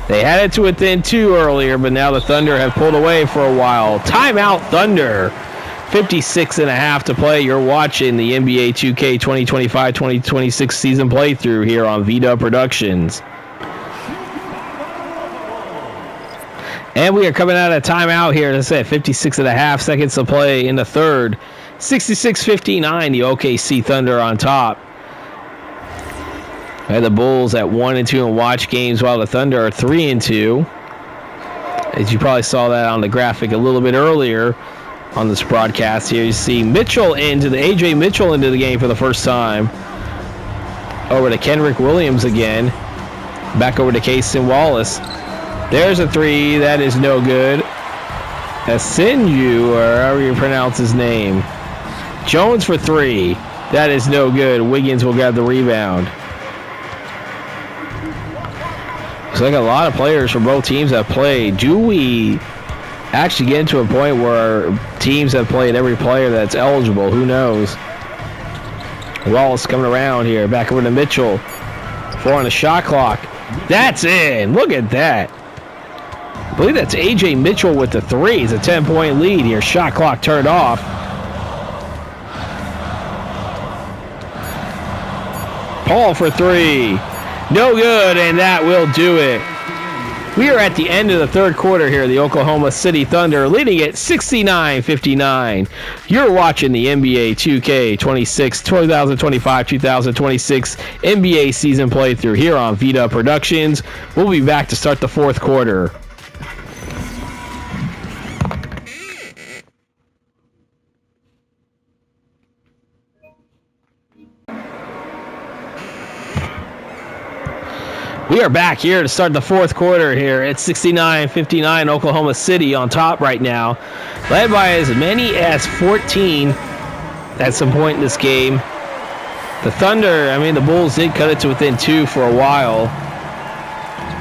They had it to within 2 earlier, but now the Thunder have pulled away for a while. Timeout Thunder. 56.5 to play. You're watching the NBA 2K 2025-2026 season playthrough here on V-Dub Productions. And we are coming out of timeout here. As I said, 56.5 seconds to play in the third. 66-59, the OKC Thunder on top. I had the Bulls at 1-2 in watch games, while the Thunder are 3-2. As you probably saw that on the graphic a little bit earlier on this broadcast here, you see AJ Mitchell into the game for the first time. Over to Kenrick Williams again. Back over to Cason Wallace. There's a 3. That is no good. Asinju, or however you pronounce his name. Jones for 3. That is no good. Wiggins will grab the rebound. Looks like a lot of players from both teams have played. Do we actually get into a point where teams have played every player that's eligible? Who knows? Wallace coming around here. Back over to Mitchell. 4 on the shot clock. That's in. Look at that. I believe that's A.J. Mitchell with the 3. It's a 10-point lead here. Shot clock turned off. Paul for 3. No good, and that will do it. We are at the end of the third quarter here. The Oklahoma City Thunder leading it 69-59. You're watching the NBA 2K26 2025-2026 NBA season playthrough here on Vita Productions. We'll be back to start the fourth quarter. We are back here to start the fourth quarter here at 69-59. Oklahoma City on top right now, led by as many as 14 at some point in this game. The Thunder, the Bulls did cut it to within 2 for a while,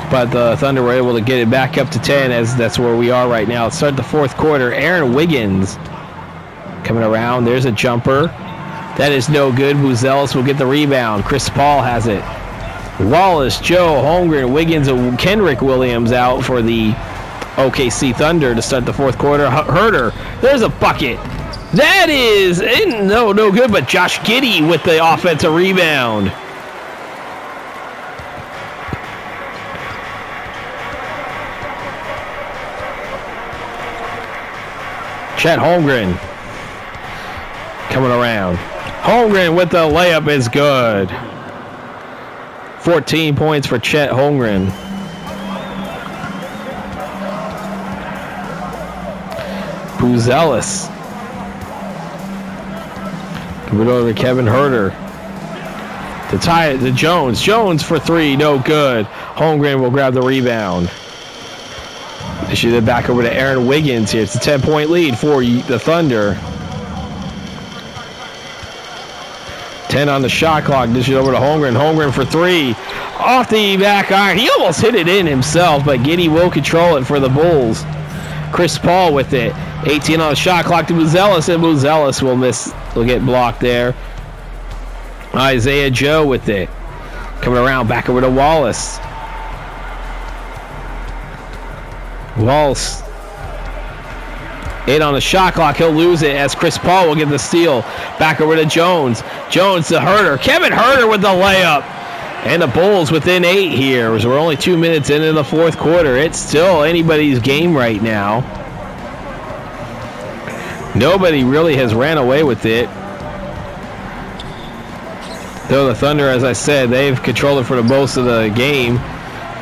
but the Thunder were able to get it back up to 10, as that's where we are right now. Let's start the fourth quarter. Aaron Wiggins coming around. There's a jumper. That is no good. Buzelis will get the rebound. Chris Paul has it. Wallace, Joe, Holmgren, Wiggins, and Kenrick Williams out for the OKC Thunder to start the fourth quarter. Herter, there's a bucket. That is no good, but Josh Giddey with the offensive rebound. Chet Holmgren coming around. Holmgren with the layup is good. 14 points for Chet Holmgren. Buzelis. Give it over to Kevin Herter. To tie it to Jones. Jones for 3, no good. Holmgren will grab the rebound. They shoot it back over to Aaron Wiggins here. It's a 10-point lead for the Thunder. 10 on the shot clock. Dish it over to Holmgren. Holmgren for 3. Off the back iron. He almost hit it in himself, but Giddey will control it for the Bulls. Chris Paul with it. 18 on the shot clock to Buzelis, and Buzelis will miss. Will get blocked there. Isaiah Joe with it. Coming around back over to Wallace. Wallace. 8 on the shot clock. He'll lose it as Chris Paul will get the steal. Back over to Jones. Jones to Herter. Kevin Herter with the layup. And the Bulls within 8 here. As we're only 2 minutes into the fourth quarter. It's still anybody's game right now. Nobody really has ran away with it. Though the Thunder, as I said, they've controlled it for the most of the game.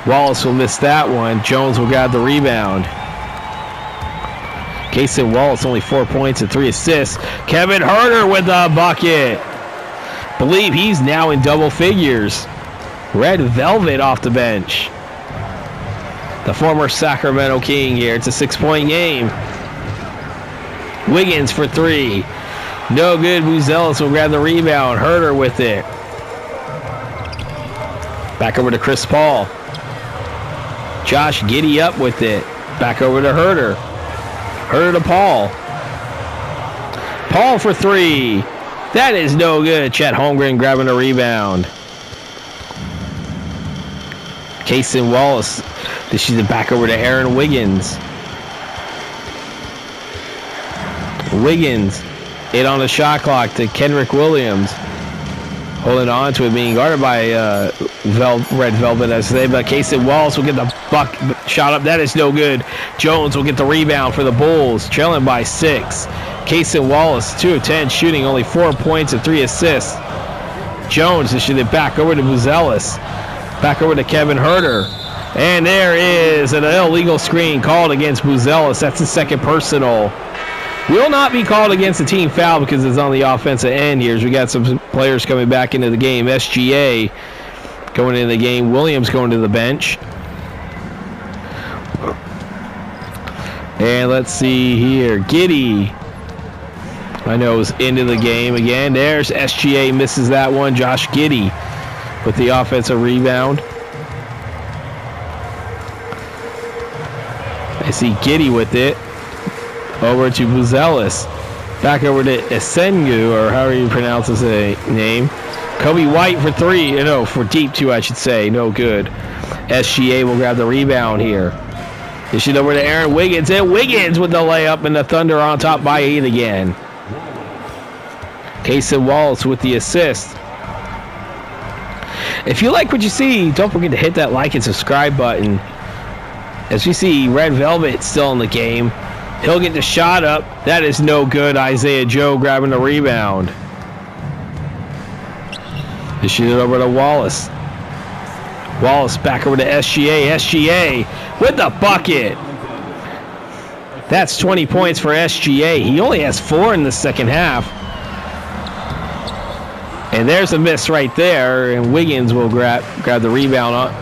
Wallace will miss that one. Jones will grab the rebound. Cason Wallace only 4 points and 3 assists. Kevin Herter with the bucket. Believe he's now in double figures. Red Velvet off the bench. The former Sacramento King here. It's a 6-point game. Wiggins for 3. No good. Buzelis will grab the rebound. Herter with it. Back over to Chris Paul. Josh Giddey up with it. Back over to Herter. Herter to Paul. Paul for 3. That is no good. Chet Holmgren grabbing a rebound. Cason Wallace. This is back over to Aaron Wiggins. Wiggins. 8 on the shot clock to Kenrick Williams. Holding on to it, being guarded by Red Velvet as they, but Cason Wallace will get the shot up. That is no good. Jones will get the rebound for the Bulls, trailing by 6. Cason Wallace, 2 of 10, shooting only 4 points and 3 assists. Jones is shooting back over to Buzelis. Back over to Kevin Herter. And there is an illegal screen called against Buzelis. That's the second personal. Will not be called against the team foul because it's on the offensive end here. We got some players coming back into the game. SGA going into the game. Williams going to the bench. And let's see here. Giddey I know it was into the game again. There's SGA, misses that one. Josh Giddey with the offensive rebound. I see Giddey with it. Over to Buzelis. Back over to Esengu, or however you pronounce his name. Kobe White for three. No, for deep two, I should say. No good. SGA will grab the rebound here. Dish it over to Aaron Wiggins. And Wiggins with the layup, and the Thunder on top by 8 again. Cason Wallace with the assist. If you like what you see, don't forget to hit that like and subscribe button. As we see, Red Velvet still in the game. He'll get the shot up. That is no good. Isaiah Joe grabbing the rebound. They shoot it over to Wallace. Wallace back over to SGA. SGA with the bucket. That's 20 points for SGA. He only has 4 in the second half. And there's a miss right there, and Wiggins will grab the rebound on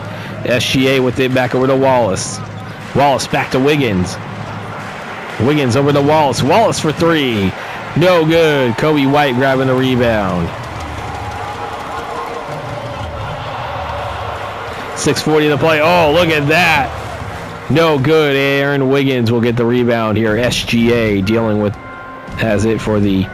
SGA with it back over to Wallace. Wallace back to Wiggins. Wiggins over to Wallace. Wallace for 3. No good. Kobe White grabbing the rebound. 6:40 to play. Oh, look at that. No good. Aaron Wiggins will get the rebound here. SGA dealing with, has it for the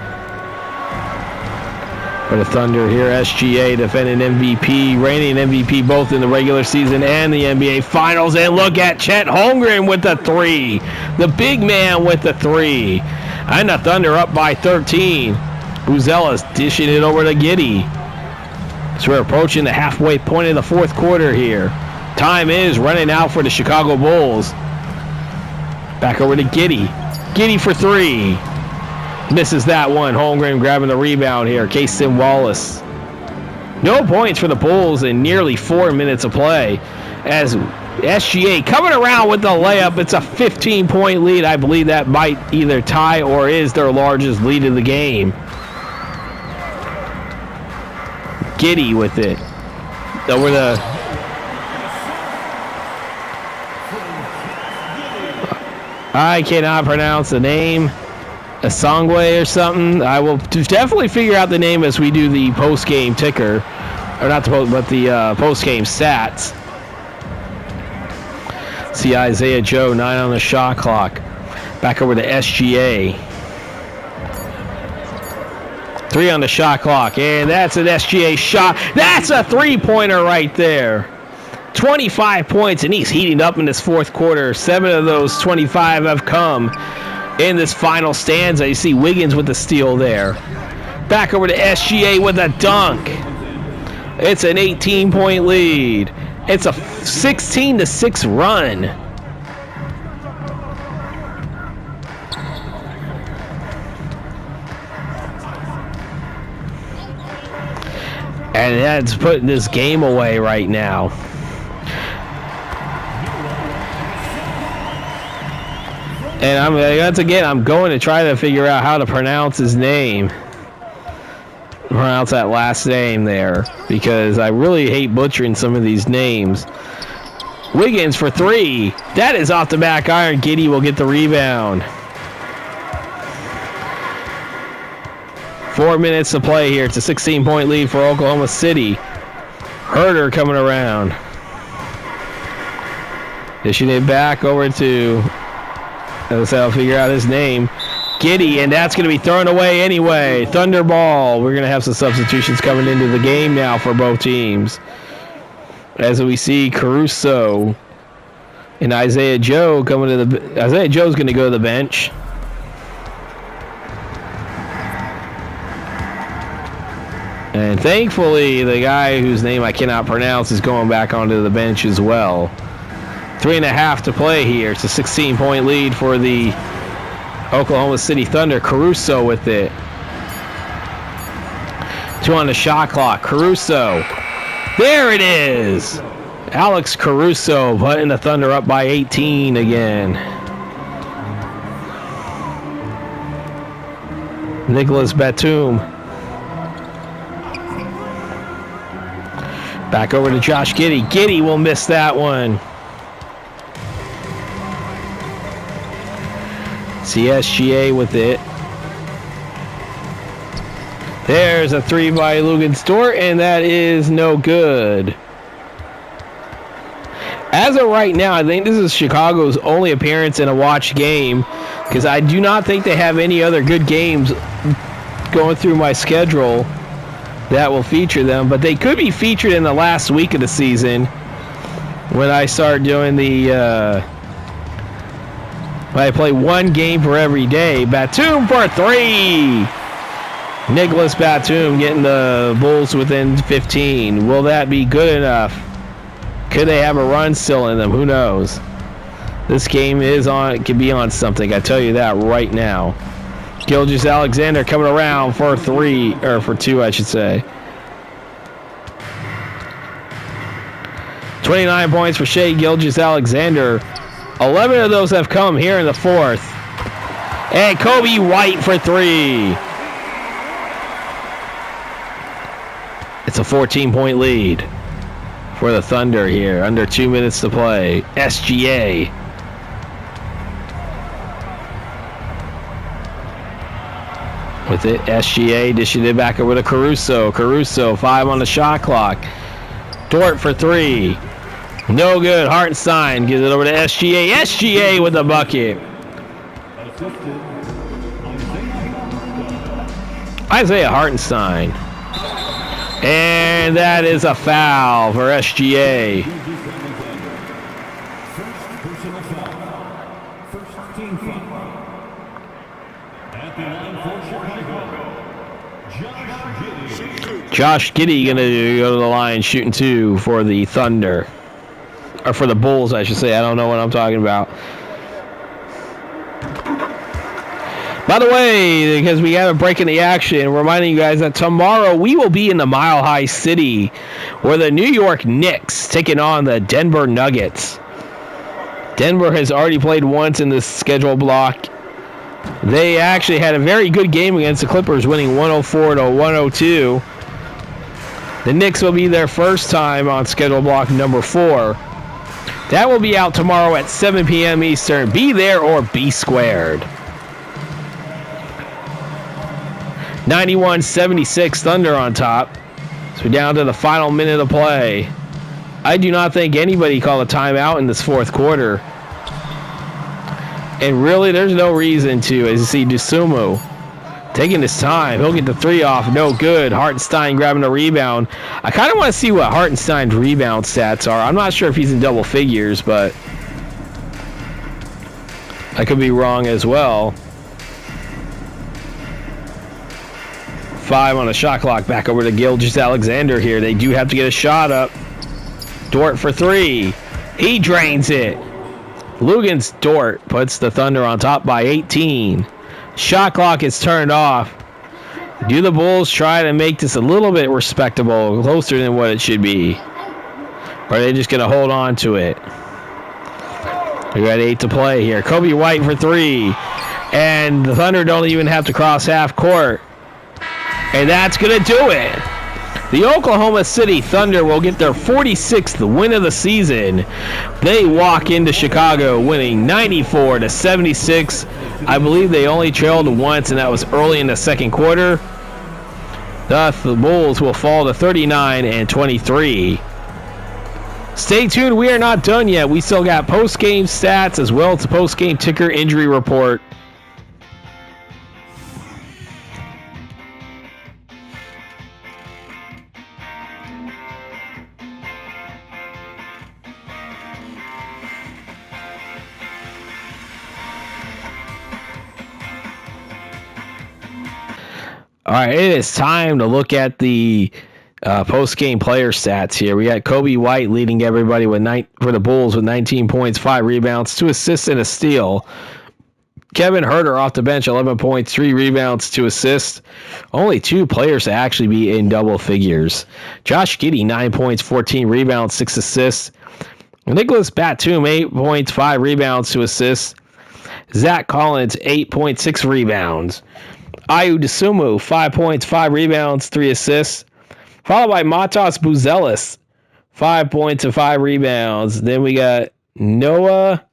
Thunder here. SGA defending MVP, reigning MVP both in the regular season and the NBA Finals. And look at Chet Holmgren with the 3. The big man with the 3. And the Thunder up by 13. Buzelis dishing it over to Giddey. So we're approaching the halfway point of the fourth quarter here. Time is running out for the Chicago Bulls. Back over to Giddey. Giddey for 3. Misses that one. Holmgren grabbing the rebound here. Cason Wallace. No points for the Bulls in nearly 4 minutes of play. As SGA coming around with the layup. It's a 15-point lead. I believe that might either tie or is their largest lead of the game. Giddey with it. Over the... I cannot pronounce the name. Asangwe or something. I will definitely figure out the name as we do the post-game ticker. Or not the post, but the post-game stats. See Isaiah Joe, 9 on the shot clock. Back over to SGA. 3 on the shot clock. And that's an SGA shot. That's a three-pointer right there. 25 points, and he's heating up in this fourth quarter. 7 of those 25 have come in this final stanza. You see Wiggins with the steal there. Back over to SGA with a dunk. It's an 18-point lead. It's a 16-6 run. And that's putting this game away right now. And once again, I'm going to try to figure out how to pronounce his name. Pronounce that last name there, because I really hate butchering some of these names. Wiggins for 3. That is off the back iron. Giddey will get the rebound. 4 minutes to play here. It's a 16-point lead for Oklahoma City. Herter coming around. Dishing it back over to... I'll figure out his name. Giddey, and that's going to be thrown away anyway. Thunder ball. We're going to have some substitutions coming into the game now for both teams. As we see Caruso and Isaiah Joe coming to the... Isaiah Joe's going to go to the bench. And thankfully, the guy whose name I cannot pronounce is going back onto the bench as well. 3.5 to play here. It's a 16-point lead for the Oklahoma City Thunder. Caruso with it. 2 on the shot clock. Caruso. There it is. Alex Caruso putting the Thunder up by 18 again. Nicholas Batum. Back over to Josh Giddey. Giddey will miss that one. CSGA with it. There's a 3 by Lugens-Dort, and that is no good. As of right now, I think this is Chicago's only appearance in a watch game, because I do not think they have any other good games going through my schedule that will feature them, but they could be featured in the last week of the season when I start doing when I play one game for every day. Batum for 3. Nicholas Batum getting the Bulls within 15. Will that be good enough? Could they have a run still in them? Who knows? This game could be on something. I tell you that right now. Gilgeous-Alexander coming around for 3, or for 2, I should say. 29 points for Shai Gilgeous-Alexander. 11 of those have come here in the fourth. And Kobe White for 3. It's a 14-point lead for the Thunder here. Under 2 minutes to play. SGA. With it, SGA dishing it back over to Caruso. Caruso, 5 on the shot clock. Dort for 3. No good. Hartenstein gives it over to SGA. SGA with the bucket. Isaiah Hartenstein. And that is a foul for SGA. Josh Giddey going to go to the line shooting 2 for the Thunder. Or for the Bulls, I should say. I don't know what I'm talking about. By the way, because we have a break in the action, reminding you guys that tomorrow we will be in the Mile High City where the New York Knicks taking on the Denver Nuggets. Denver has already played once in this schedule block. They actually had a very good game against the Clippers, winning 104-102. The Knicks will be their first time on schedule block number 4. That will be out tomorrow at 7 p.m. Eastern. Be there or be squared. 91-76 Thunder on top. So we're down to the final minute of play. I do not think anybody called a timeout in this fourth quarter. And really, there's no reason to, as you see Dosunmu taking his time. He'll get the 3 off. No good. Hartenstein grabbing a rebound. I kind of want to see what Hartenstein's rebound stats are. I'm not sure if he's in double figures, but I could be wrong as well. 5 on the shot clock. Back over to Gilgeous-Alexander here. They do have to get a shot up. Dort for 3. He drains it. Lugens-Dort puts the Thunder on top by 18. Shot clock is turned off. Do the Bulls try to make this a little bit respectable, closer than what it should be? Or are they just going to hold on to it? We got 8 to play here. Kobe White for 3. And the Thunder don't even have to cross half court. And that's going to do it. The Oklahoma City Thunder will get their 46th win of the season. They walk into Chicago winning 94-76. I believe they only trailed once, and that was early in the second quarter. Thus, the Bulls will fall to 39-23. Stay tuned. We are not done yet. We still got post-game stats as well as the post-game ticker injury report. All right, it is time to look at the post-game player stats here. We got Kobe White leading everybody for the Bulls with 19 points, 5 rebounds, 2 assists, and a steal. Kevin Huerter off the bench, 11 points, 3 rebounds, 2 assists. Only 2 players to actually be in double figures. Josh Giddey, 9 points, 14 rebounds, 6 assists. Nicholas Batum, 8 points, 5 rebounds, 2 assists. Zach Collins, 8.6 rebounds. Ayu Dosunmu, 5 points, 5 rebounds, 3 assists. Followed by Matas Buzelis, 5 points and 5 rebounds. Then we got Noah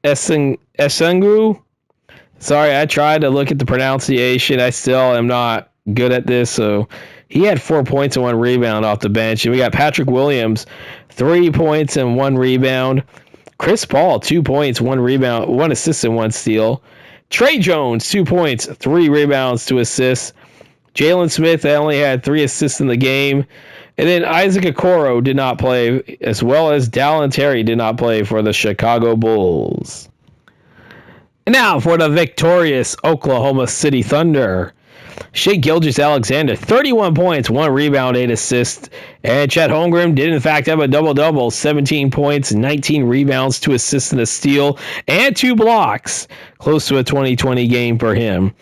Esengu, Sorry, I tried to look at the pronunciation. I still am not good at this. So he had 4 points and 1 rebound off the bench. And we got Patrick Williams, 3 points and 1 rebound. Chris Paul, 2 points, 1 rebound, 1 assist and 1 steal. Trey Jones, 2 points, 3 rebounds, 2 assists. Jalen Smith only had 3 assists in the game. And then Isaac Okoro did not play, as well as Dallin Terry did not play for the Chicago Bulls. And now for the victorious Oklahoma City Thunder. Shai Gilgeous-Alexander, 31 points, 1 rebound, 8 assists. And Chet Holmgren did in fact have a double-double, 17 points, 19 rebounds, 2 assists and a steal, and 2 blocks. Close to a 2020 game for him.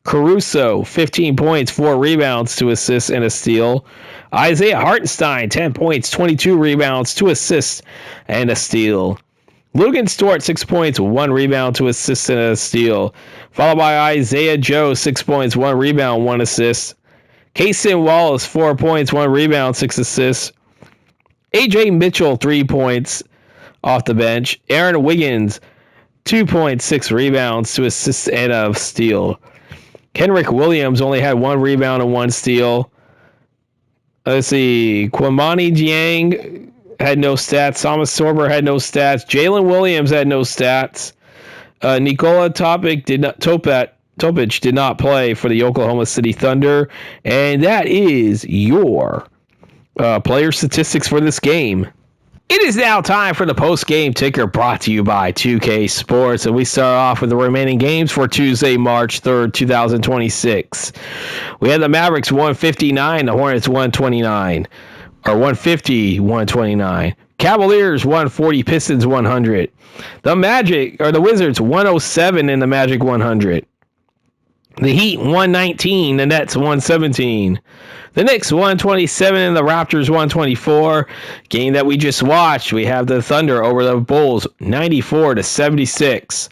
Caruso, 15 points, 4 rebounds, 2 assists, and a steal. Isaiah Hartenstein, 10 points, 22 rebounds, 2 assists, and a steal. Logan Stewart, 6 points, 1 rebound, 2 assists, and a steal. Followed by Isaiah Joe, 6 points, 1 rebound, 1 assist. Kaysen Wallace, 4 points, 1 rebound, 6 assists. AJ Mitchell, 3 points off the bench. Aaron Wiggins, 2 points, 6 rebounds, 2 assists, and a steal. Kenrick Williams only had 1 rebound and 1 steal. Let's see. Kwamani Dieng had no stats. Thomas Sorber had no stats. Jalen Williams had no stats. Nikola Topic Topic did not play for the Oklahoma City Thunder. And that is your player statistics for this game. It is now time for the post-game ticker brought to you by 2K Sports. And we start off with the remaining games for Tuesday, March 3rd, 2026. We had the Mavericks 159, the Hornets 129. Or 150, 129. Cavaliers 140, Pistons 100. The Wizards 107 in the Magic 100. The Heat 119, the Nets 117. The Knicks 127 and the Raptors 124. Game that we just watched. We have the Thunder over the Bulls 94-76.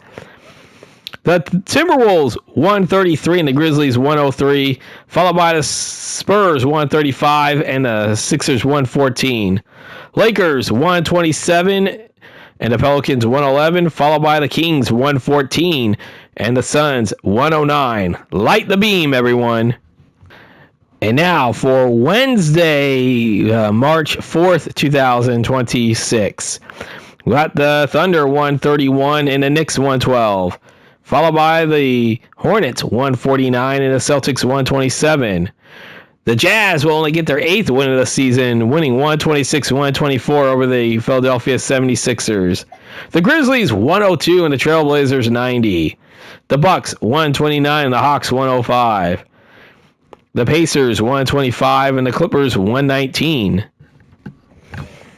The Timberwolves 133 and the Grizzlies 103, followed by the Spurs 135 and the Sixers 114. Lakers 127 and the Pelicans 111, followed by the Kings 114 and the Suns 109. Light the beam, everyone. And now for Wednesday, March 4th, 2026. We got the Thunder 131 and the Knicks 112. Followed by the Hornets 149 and the Celtics 127. The Jazz will only get their 8th win of the season, winning 126-124 over the Philadelphia 76ers. The Grizzlies 102 and the Trailblazers 90. The Bucks 129 and the Hawks 105. The Pacers 125 and the Clippers 119.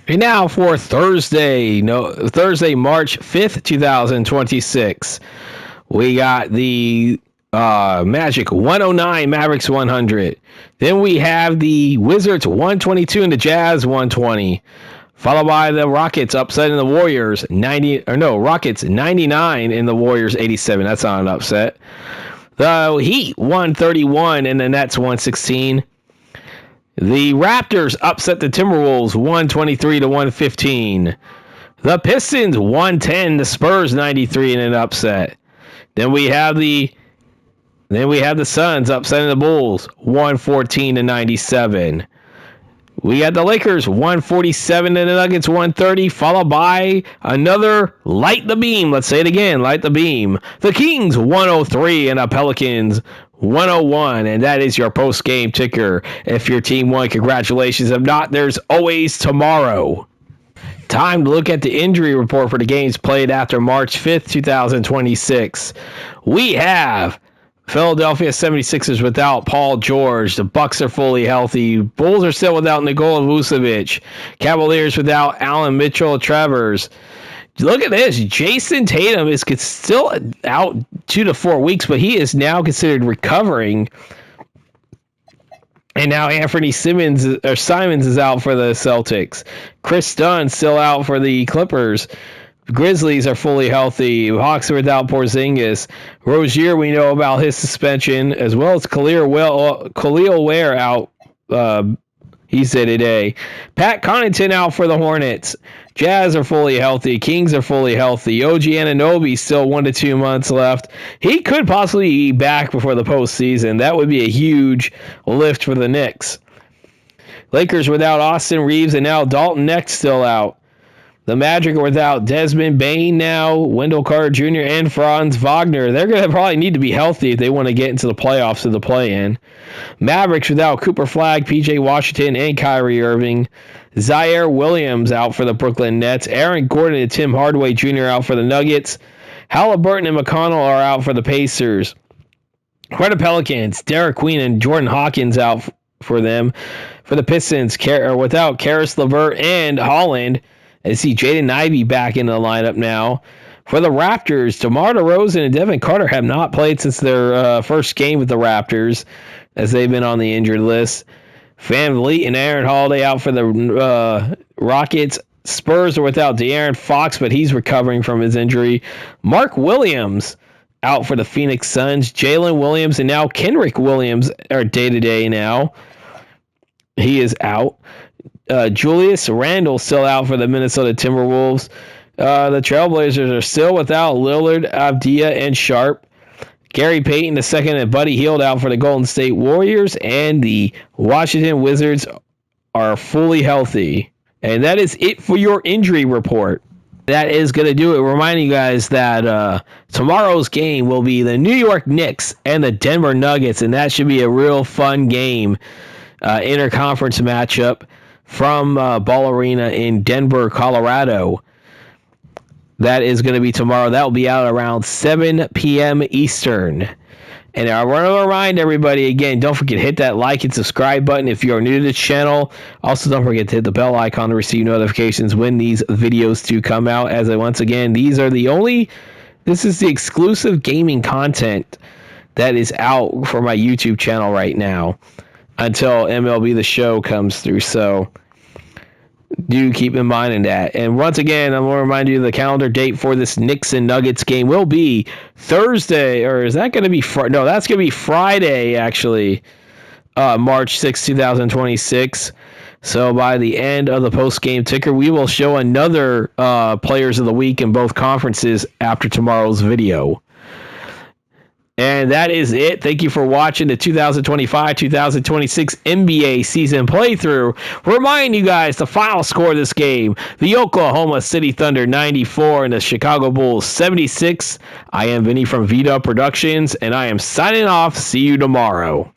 And now for Thursday, March 5th, 2026. We got the Magic 109, Mavericks 100. Then we have the Wizards 122 and the Jazz 120. Followed by the Rockets upsetting the Warriors Rockets 99 and the Warriors 87. That's not an upset. The Heat 131 and the Nets 116. The Raptors upset the Timberwolves 123-115. The Pistons 110, the Spurs 93 in an upset. Then we have the Suns upsetting the Bulls 114-97. We got the Lakers 147 and the Nuggets 130, followed by another light the beam. Let's say it again, light the beam. The Kings 103 and the Pelicans 101, and that is your post-game ticker. If your team won, congratulations. If not, there's always tomorrow. Time to look at the injury report for the games played after March 5th, 2026. We have Philadelphia 76ers without Paul George. The Bucks are fully healthy. Bulls are still without Nikola Vucevic. Cavaliers without Allen Mitchell-Travers. Look at this. Jason Tatum is still out 2 to 4 weeks, but he is now considered recovering. And now Anthony Simons is out for the Celtics. Chris Dunn still out for the Clippers. Grizzlies are fully healthy. Hawks are without Porzingis. Rozier, we know about his suspension, as well as Khalil Ware out He's day-to-day. Pat Connaughton out for the Hornets. Jazz are fully healthy. Kings are fully healthy. OG Anunoby still 1 to 2 months left. He could possibly be back before the postseason. That would be a huge lift for the Knicks. Lakers without Austin Reeves and now Dalton Neck still out. The Magic are without Desmond Bane now, Wendell Carter Jr., and Franz Wagner. They're going to probably need to be healthy if they want to get into the playoffs or the play-in. Mavericks without Cooper Flagg, P.J. Washington, and Kyrie Irving. Zaire Williams out for the Brooklyn Nets. Aaron Gordon and Tim Hardaway Jr. out for the Nuggets. Halliburton and McConnell are out for the Pacers. For the Pelicans, Derek Queen and Jordan Hawkins out for them. For the Pistons, without Karis LeVert and Holland. I see Jaden Ivey back in the lineup now. For the Raptors, DeMar DeRozan and Devin Carter have not played since their first game with the Raptors, as they've been on the injured list. Van Vliet and Aaron Holiday out for the Rockets. Spurs are without De'Aaron Fox, but he's recovering from his injury. Mark Williams out for the Phoenix Suns. Jalen Williams and now Kenrick Williams are day-to-day now. He is out. Julius Randle still out for the Minnesota Timberwolves. The Trailblazers are still without Lillard, Avdija, and Sharp. Gary Payton II and Buddy Hield out for the Golden State Warriors. And the Washington Wizards are fully healthy. And that is it for your injury report. That is going to do it. Reminding you guys that tomorrow's game will be the New York Knicks and the Denver Nuggets. And that should be a real fun game. Interconference matchup from Ball Arena in Denver, Colorado. That is going to be tomorrow. That will be out around 7 p.m. Eastern. And I want to remind everybody again, don't forget to hit that like and subscribe button if you're new to the channel. Also, don't forget to hit the bell icon to receive notifications when these videos do come out. As once again, this is the exclusive gaming content that is out for my YouTube channel right now until MLB The Show comes through. So do keep in mind in that. And once again, I'm going to remind you the calendar date for this Knicks and Nuggets game will be Thursday, or is that going to be Friday? No, that's going to be Friday, actually, March 6, 2026. So by the end of the post-game ticker, we will show another Players of the Week in both conferences after tomorrow's video. And that is it. Thank you for watching the 2025-2026 NBA season playthrough. Remind you guys the final score of this game. The Oklahoma City Thunder 94 and the Chicago Bulls 76. I am Vinny from Vita Productions, and I am signing off. See you tomorrow.